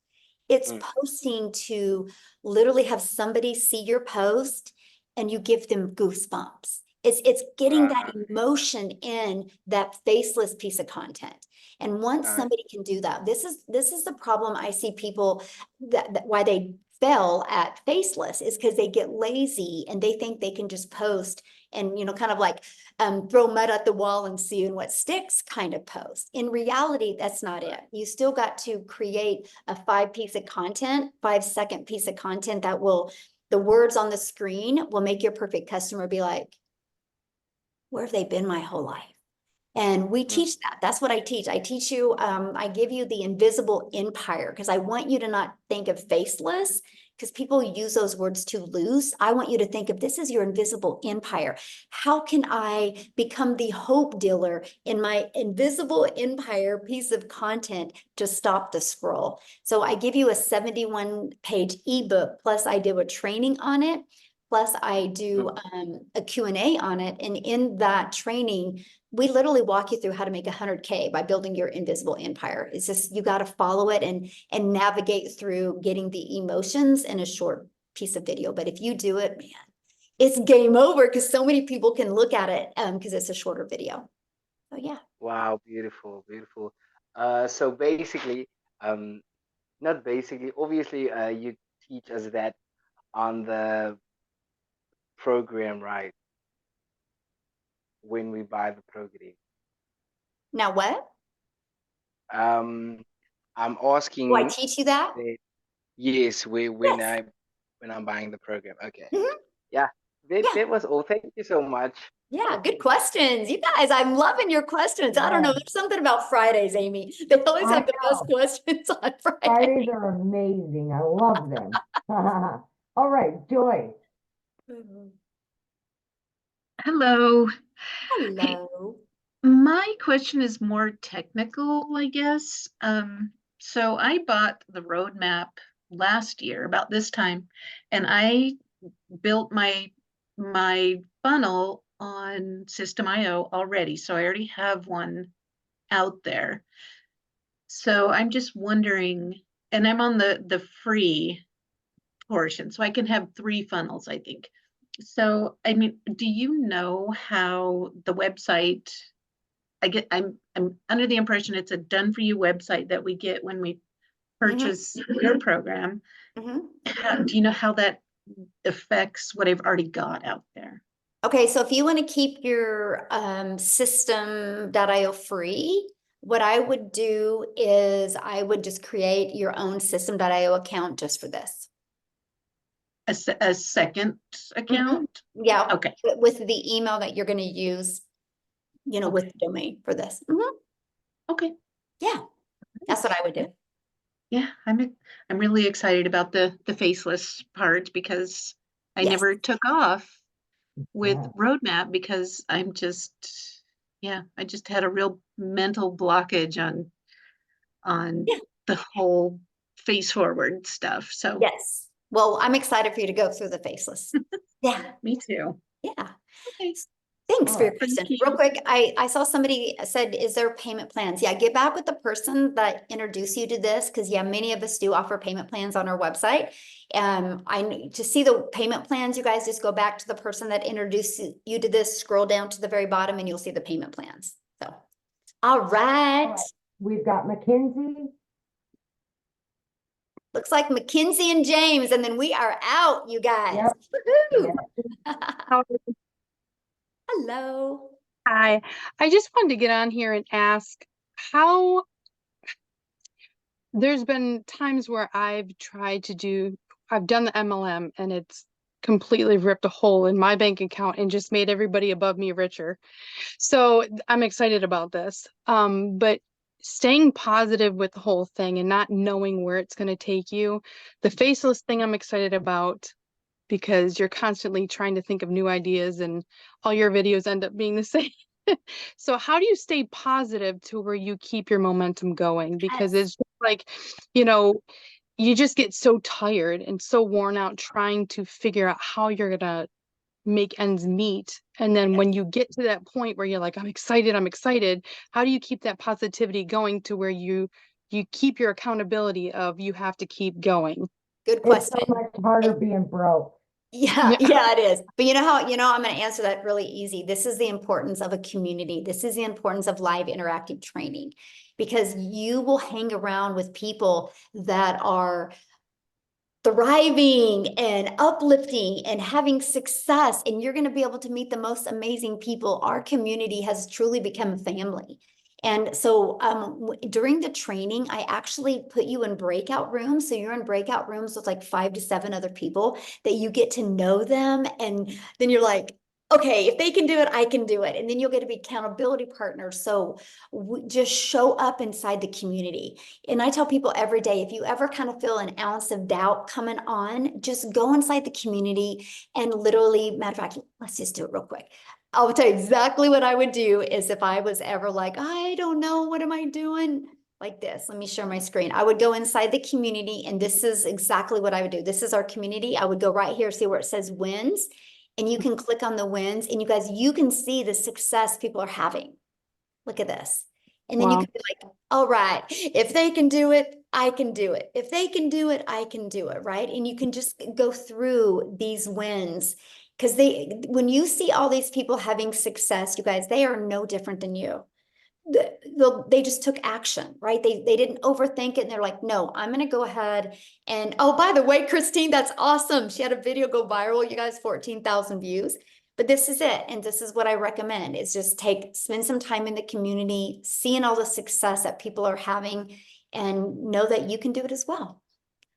It's posting to literally have somebody see your post and you give them goosebumps. It's getting that emotion in that faceless piece of content. And once Nice. somebody can do that, this is the problem I see people that why they fail at faceless is because they get lazy and they think they can just post and, you know, kind of like throw mud at the wall and see what sticks kind of post. In reality, that's not it. You still got to create a 5-second piece of content that will, the words on the screen will make your perfect customer be like, where have they been my whole life? And we teach that. That's what I teach. I teach you, I give you the invisible empire because I want you to not think of faceless because people use those words too loose. I want you to think of this as your invisible empire. How can I become the hope dealer in my invisible empire piece of content to stop the scroll? So I give you a 71-page ebook, plus I do a training on it. Plus I do a Q&A on it. And in that training, we literally walk you through how to make 100K by building your invisible empire. It's just, you got to follow it and navigate through getting the emotions in a short piece of video. But if you do it, man, it's game over because so many people can look at it because it's a shorter video. So yeah. Wow, beautiful, beautiful. So basically, not basically, obviously, you teach us that on the program, right? When we buy the program. Now what? I'm Do I asking teach you that? that, yes, when Yes. I'm buying the program. Okay. Mhm. Yeah, Yeah. that was all. Thank you so much. Yeah, good questions. You guys, I'm loving your questions. I don't know, Yeah. there's something about Fridays, Amy. They always I have the best know. questions on Friday. Fridays are amazing. I love them. All right, Joy. Hello. Hey, Hello. my question is more technical, I guess. So I bought the roadmap last year about this time, and I built my funnel on System.io already. So I already have one out there. So I'm just wondering, and I'm on the free portion, so I can have 3 funnels, I think. So, I mean, do you know how the website, I'm under the impression it's a done for you website that we get when we purchase your program. Do you know how that affects what I've already got out there? Okay, so if you want to keep your system.io free, what I would do is I would just create your own system.io account just for this. A second account? Yeah. Okay. With the email that you're going to use, you know, with the domain for this. Okay. Yeah, that's what I would do. yeah, I'm really excited about the faceless part because I Yes. never took off with Yeah. roadmap because I just had a real mental blockage on Yeah. the whole face forward stuff. So Yes. Well, I'm excited for you to go through the faceless. Yeah. me too. Yeah. Okay. Thanks All for your right. question. Thank Real you. quick, I saw somebody said, is there payment plans? Yeah, get back with the person that introduced you to this, because yeah, many of us do offer payment plans on our website. To see the payment plans, you guys just go back to the person that introduced you to this, scroll down to the very bottom, and you'll see the payment plans. So, all right. All right. We've got Mackenzie. Looks like Mackenzie and James, and then we are out, you guys. Yep. Woohoo! How- Hello. Hi, I just wanted to get on here and ask how there's been times where I've done the MLM and it's completely ripped a hole in my bank account and just made everybody above me richer. So I'm excited about this. But staying positive with the whole thing and not knowing where it's going to take you, the faceless thing I'm excited about because you're constantly trying to think of new ideas and all your videos end up being the same. So how do you stay positive to where you keep your momentum going? Because Yes. it's just like, you know, you just get so tired and so worn out trying to figure out how you're gonna make ends meet. And then when you get to that point where you're like, I'm excited, how do you keep that positivity going to where you keep your accountability of you have to keep going? Good It's so question. much harder being broke. Yeah, yeah, it is. But you know how, I'm going to answer that really easy. This is the importance of a community. This is the importance of live interactive training, because you will hang around with people that are thriving and uplifting and having success, and you're going to be able to meet the most amazing people. Our community has truly become a family. And so during the training, I actually put you in breakout rooms. So you're in breakout rooms with like 5 to 7 other people that you get to know them. And then you're like, okay, if they can do it, I can do it. And then you'll get to be accountability partners. So just show up inside the community. And I tell people every day, if you ever kind of feel an ounce of doubt coming on, just go inside the community and literally, matter of fact, let's just do it real quick. I'll tell you exactly what I would do is if I was ever like, I don't know, what am I doing? Like this, let me share my screen. I would go inside the community, and this is exactly what I would do. This is our community. I would go right here, see where it says wins, and you can click on the wins, and you guys, you can see the success people are having. Look at this. And then you Wow. can be like, all right, if they can do it, I can do it. If they can do it, I can do it, right? And you can just go through these wins, because when you see all these people having success, you guys, they are no different than you. They just took action, right? They didn't overthink it, and they're like, no, I'm going to go ahead. And oh, by the way, Christine, that's awesome. She had a video go viral, you guys, 14,000 views. But this is it. And this is what I recommend is just spend some time in the community, seeing all the success that people are having, and know that you can do it as well.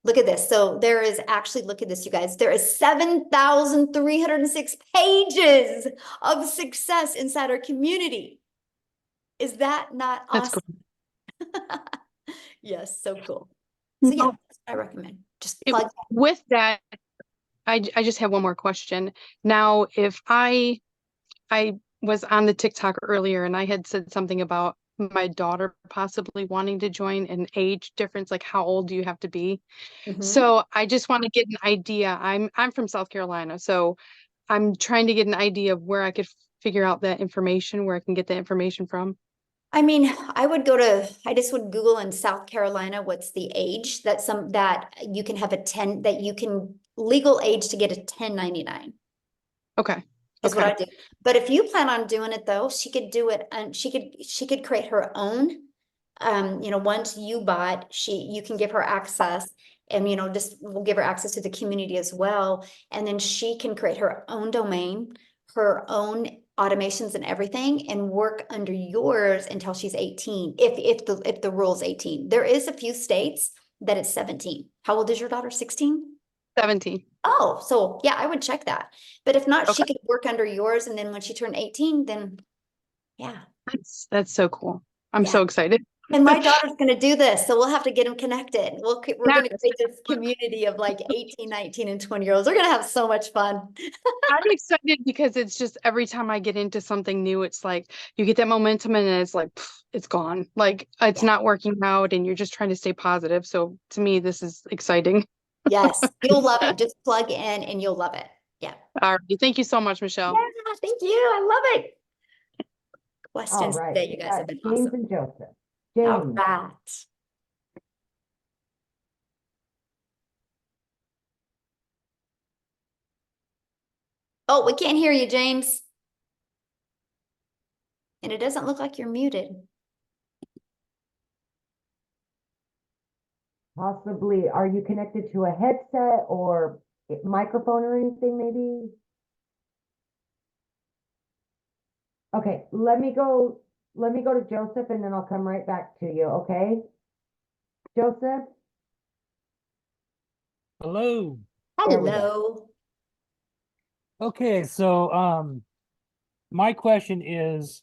Look at this. So there is actually, look at this, you guys, there is 7,306 pages of success inside our community. Is that not That's awesome? cool. Yes, so cool. So yeah, Now, that's what I recommend. Just plug. with that, I just have one more question. Now, if I was on the TikTok earlier and I had said something about my daughter possibly wanting to join, an age difference, like how old do you have to be? So I just want to get an idea. I'm from South Carolina, so I'm trying to get an idea of where I could figure out that information, where I can get that information from. I mean, I just would Google in South Carolina, what's the age that you can have legal age to get a 1099. Okay. Is what I do. But if you plan on doing it though, she could do it, and she could create her own. Once you bought, you can give her access, and we'll give her access to the community as well. And then she can create her own domain, her own automations and everything, and work under yours until she's 18. If the rule's 18. There is a few states that it's 17. How old is your daughter? 16? 17. Oh, so yeah, I would check that. But if not, she Okay. could work under yours, and then when she turned 18, then yeah. That's so cool. I'm Yeah. so excited. And my daughter's going to do this, so we'll have to get them connected. We're Yeah. going to create this community of like 18, 19, and 20-year-olds. We're going to have so much fun. I'm excited because it's just every time I get into something new, it's like you get that momentum and then it's like it's gone. Like it's not working out and you're just trying to stay positive. So to me, this is exciting. Yes, you'll love it. Just plug in and you'll love it. Yeah. All right. Thank you so much, Michelle. Yeah, thank you. I love it. All Questions right, today, you we guys got have been James awesome. and Joseph. All James. right. Oh, we can't hear you, James. And it doesn't look like you're muted. Possibly, are you connected to a headset or microphone or anything maybe? Okay, let me go to Joseph and then I'll come right back to you, okay? Joseph? Hello. There we go. Hello. Okay, so my question is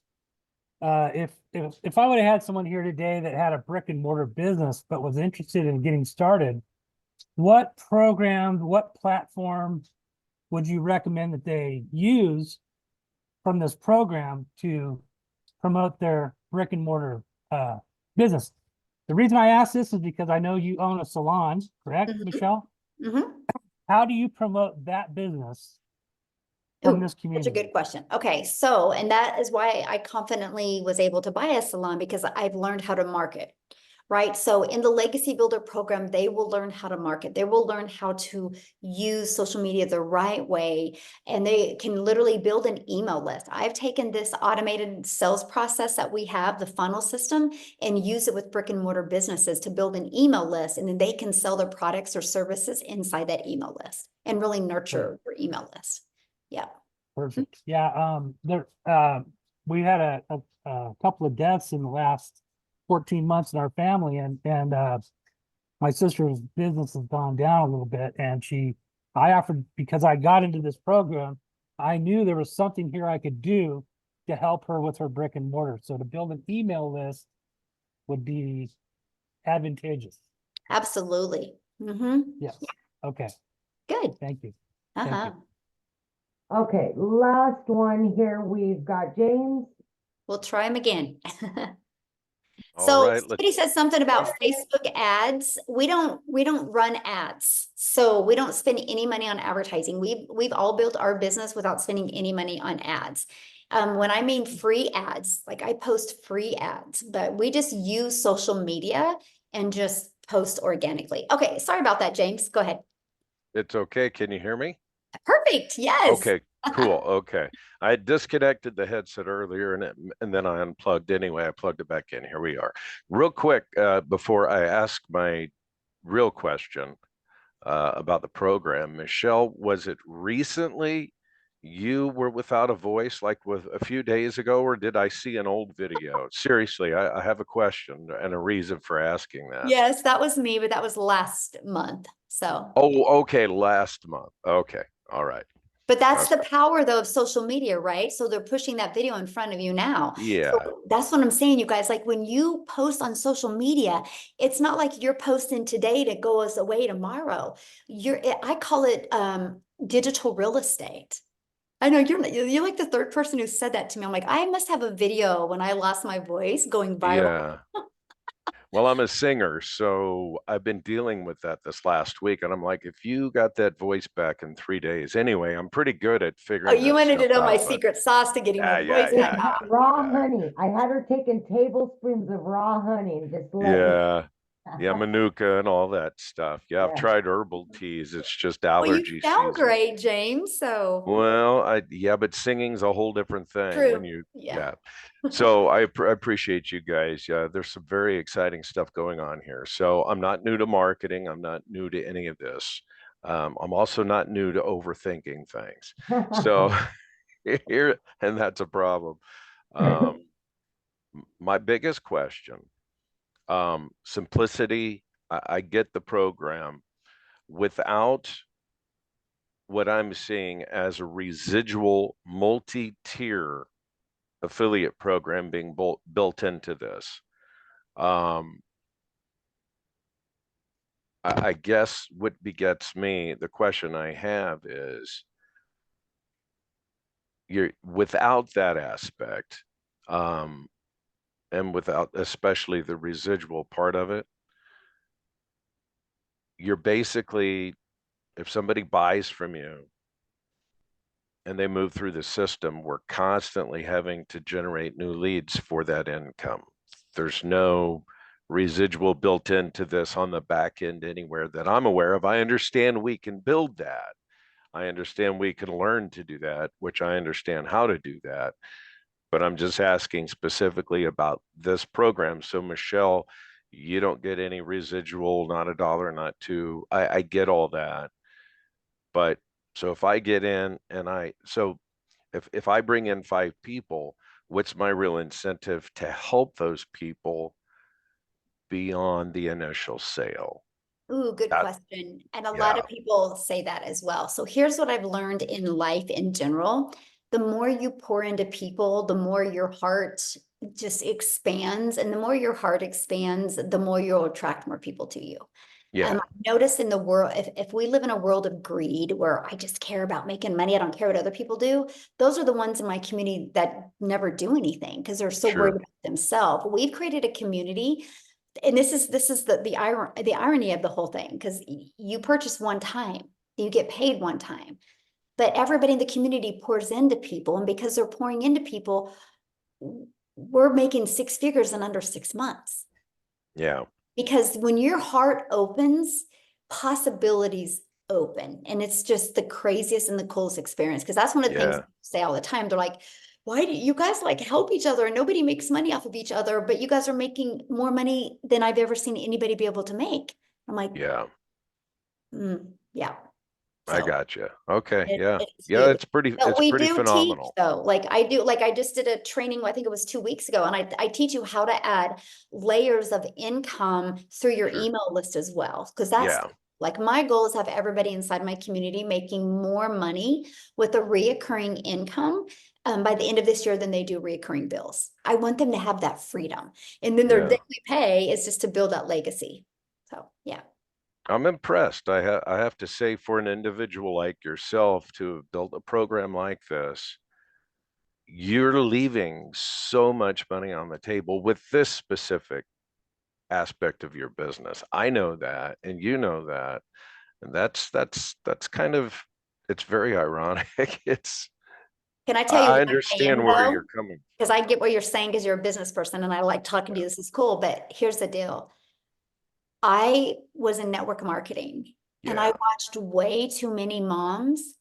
if I would have had someone here today that had a brick and mortar business but was interested in getting started, what program, what platform would you recommend that they use from this program to promote their brick and mortar business? The reason I ask this is because I know you own a salon, correct, Michelle? Mm-hmm. How do you promote that business from this Such a community? good question. Okay, so, and that is why I confidently was able to buy a salon because I've learned how to market, right? So in the Legacy Builder program, they will learn how to market. They will learn how to use social media the right way, and they can literally build an email list. I've taken this automated sales process that we have, the funnel system, and use it with brick and mortar businesses to build an email list, and then they can sell their products or services inside that email list and really nurture your email list. Yeah. Perfect. Yeah. We had a couple of deaths in the last 14 months in our family, and my sister's business has gone down a little bit, and I offered, because I got into this program, I knew there was something here I could do to help her with her brick and mortar. So to build an email list would be advantageous. Absolutely. Mm-hmm. Yes. Okay. Good. Thank you. Uh-huh. Okay, last one here. We've got James. We'll try them again. All So right, somebody said something about Facebook ads. We don't run ads. So we don't spend any money on advertising. We've all built our business without spending any money on ads. When I mean free ads, like I post free ads, but we just use social media and just post organically. Okay, sorry about that, James. Go ahead. It's okay. Can you hear me? Perfect. Yes. Okay, cool. Okay. I disconnected the headset earlier and then I unplugged anyway. I plugged it back in. Here we are. Real quick, before I ask my real question about the program, Michelle, was it recently you were without a voice, like with a few days ago, or did I see an old video? Seriously, I have a question and a reason for asking that. Yes, that was me, but that was last month. So. Oh, okay, last month. Okay, all right. But that's the power though of social media, right? So they're pushing that video in front of you now. Yeah. So that's what I'm saying, you guys. Like when you post on social media, it's not like you're posting today to go us away tomorrow. I call it digital real estate. I know you're like the third person who said that to me. I'm like, I must have a video when I lost my voice going viral. Yeah. Well, I'm a singer, so I've been dealing with that this last week. And I'm like, if you got that voice back in 3 days, anyway, I'm pretty good at Oh, figuring you that wanted to stuff know my out. But secret sauce to getting my voice back. Raw honey. I had her taking tablespoons of raw honey and just letting yeah, manuka and all that stuff. Yeah, I've Yeah. tried herbal teas. It's just Well, you allergy sound season. great, James. So Well, yeah, but singing's a whole different thing when true. yeah. So I appreciate you guys. Yeah, there's some very exciting stuff going on here. So I'm not new to marketing. I'm not new to any of this. I'm also not new to overthinking things. So here, and that's a problem. My biggest question, simplicity. I get the program without what I'm seeing as a residual multi-tier affiliate program being built into this. I guess what begets me, the question I have is, you're without that aspect, and without especially the residual part of it, you're basically, if somebody buys from you and they move through the system, we're constantly having to generate new leads for that income. There's no residual built into this on the back end anywhere that I'm aware of. I understand we can build that. I understand we can learn to do that, which I understand how to do that. But I'm just asking specifically about this program. So Michelle, you don't get any residual, not a dollar, not two. I get all that. But so if I get in and if I bring in 5 people, what's my real incentive to help those people beyond the initial sale? Ooh, good That, question. And a lot yeah, of people say that as well. So here's what I've learned in life in general. The more you pour into people, the more your heart just expands. And the more your heart expands, the more you'll attract more people to you. yeah, I notice in the world, if we live in a world of greed where I just care about making money, I don't care what other people do, those are the ones in my community that never do anything because they're so worried sure. about themselves. We've created a community, and this is the irony of the whole thing, because you purchase one time, you get paid one time, but everybody in the community pours into people, and because they're pouring into people, we're making 6 figures in under 6 months. Yeah. Because when your heart opens, possibilities open. And it's just the craziest and the coolest experience. Because that's one of the things Yeah. people say all the time. They're like, why do you guys like help each other and nobody makes money off of each other, but you guys are making more money than I've ever seen anybody be able to make. I'm like, Yeah. yeah. I So got you. Okay. Yeah. it's Yeah. huge. But It's we pretty do teach phenomenal. though, like I just did a training, I think it was 2 weeks ago, and I teach you how to add layers of income through your Sure. email list as well. Because that's Yeah. like my goal is have everybody inside my community making more money with a reoccurring income by the end of this year than they do reoccurring bills. I want them to have that freedom. And then their Yeah. daily pay is just to build that legacy. So yeah. I'm impressed. I have to say, for an individual like yourself to have built a program like this, you're leaving so much money on the table with this specific aspect of your business. I know that, and you know that. And that's kind of, it's very ironic. It's, Can I tell you I what I understand am where though? you're coming Because I get what you're saying because you're a business person and I like talking to you. This is cool. But here's the deal. I was in network marketing and I Yeah, watched way too many moms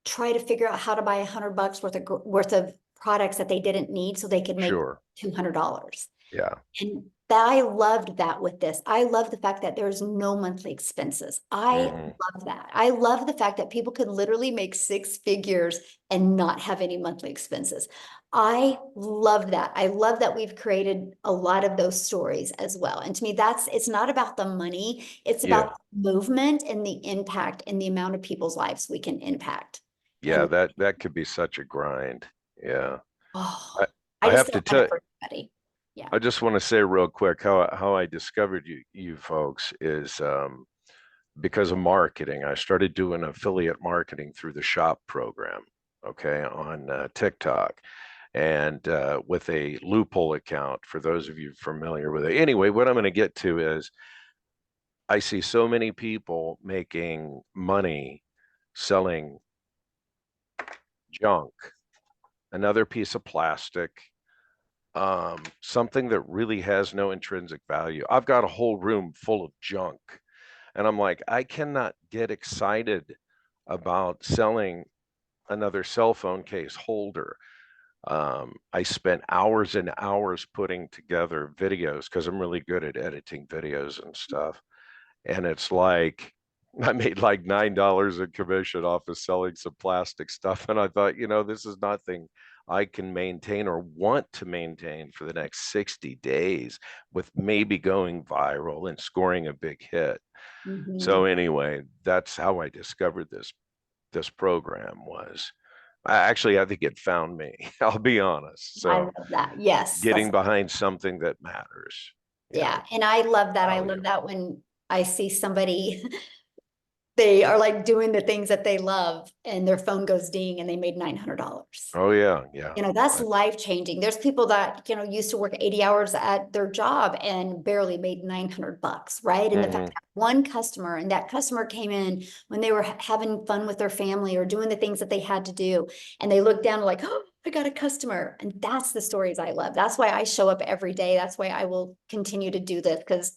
try to figure out how to buy $100 worth of products that they didn't need so they could make sure. $200. Yeah, And I loved that with this. I love the fact that there's no monthly expenses. I hmm, love that. I love the fact that people could literally make 6 figures and not have any monthly expenses. I love that. I love that we've created a lot of those stories as well. And to me, it's not about the money, it's yeah, about the movement and the impact and the amount of people's lives we can impact. yeah. And That could be such a grind. Yeah, oh, I I I just have to don't want tell. it for everybody. Yeah. I just want to say real quick how I discovered you folks is because of marketing. I started doing affiliate marketing through the shop program, okay, on TikTok, and with a loophole account for those of you familiar with it. Anyway, what I'm going to get to is I see so many people making money selling junk, another piece of plastic, something that really has no intrinsic value. I've got a whole room full of junk. And I'm like, I cannot get excited about selling another cell phone case holder. I spent hours and hours putting together videos because I'm really good at editing videos and stuff. And it's like, I made like $9 in commission off of selling some plastic stuff. And I thought, this is nothing I can maintain or want to maintain for the next 60 days with maybe going viral and scoring a big hit. So anyway, that's how I discovered this program was Actually, I think it found me. I'll be honest. I So love that. Yes. getting behind something that matters. Yeah. And I love that. I love that when I see somebody they are like doing the things that they love and their phone goes ding and they made $900. Oh yeah, yeah. You know, that's life changing. There's people that, you know, used to work 80 hours at their job and barely made $900, right? And the fact that one customer, and that customer came in when they were having fun with their family or doing the things that they had to do. And they looked down like, oh, I got a customer. And that's the stories I love. That's why I show up every day. That's why I will continue to do this, because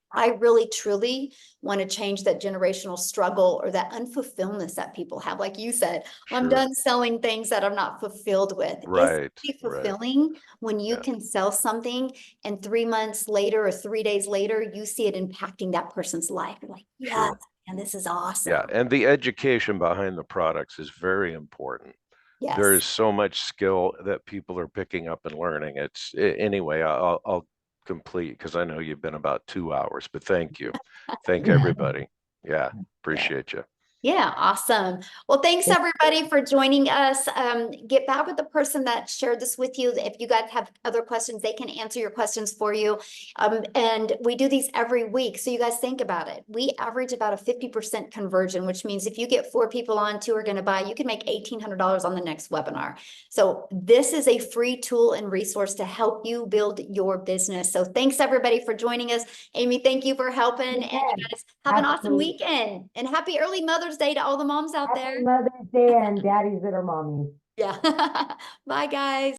I really truly want to change that generational struggle or that unfulfillment that people have. Like you said, I'm done selling things that I'm not fulfilled with. Right, It's fulfilling when you can sell something and 3 months later or 3 days later, you see it impacting that person's life. You're like, yes, and this is awesome. Yeah, and the education behind the products is very important. There is so much skill that people are picking up and learning. Anyway, I'll complete because I know you've been about 2 hours, but thank you. Thank everybody. Yeah, appreciate you. Yeah, awesome. Well, thanks everybody for joining us. Get back with the person that shared this with you. If you guys have other questions, they can answer your questions for you. And we do these every week. So you guys think about it. We average about a 50% conversion, which means if you get 4 people on, 2 are going to buy, you can make $1,800 on the next webinar. So this is a free tool and resource to help you build your business. So thanks everybody for joining us. Amy, thank you for helping. And you guys have an awesome weekend and happy early Mother's Day to all the moms out there. Happy Mother's Day and daddies that are mommies. Yeah. Bye, guys.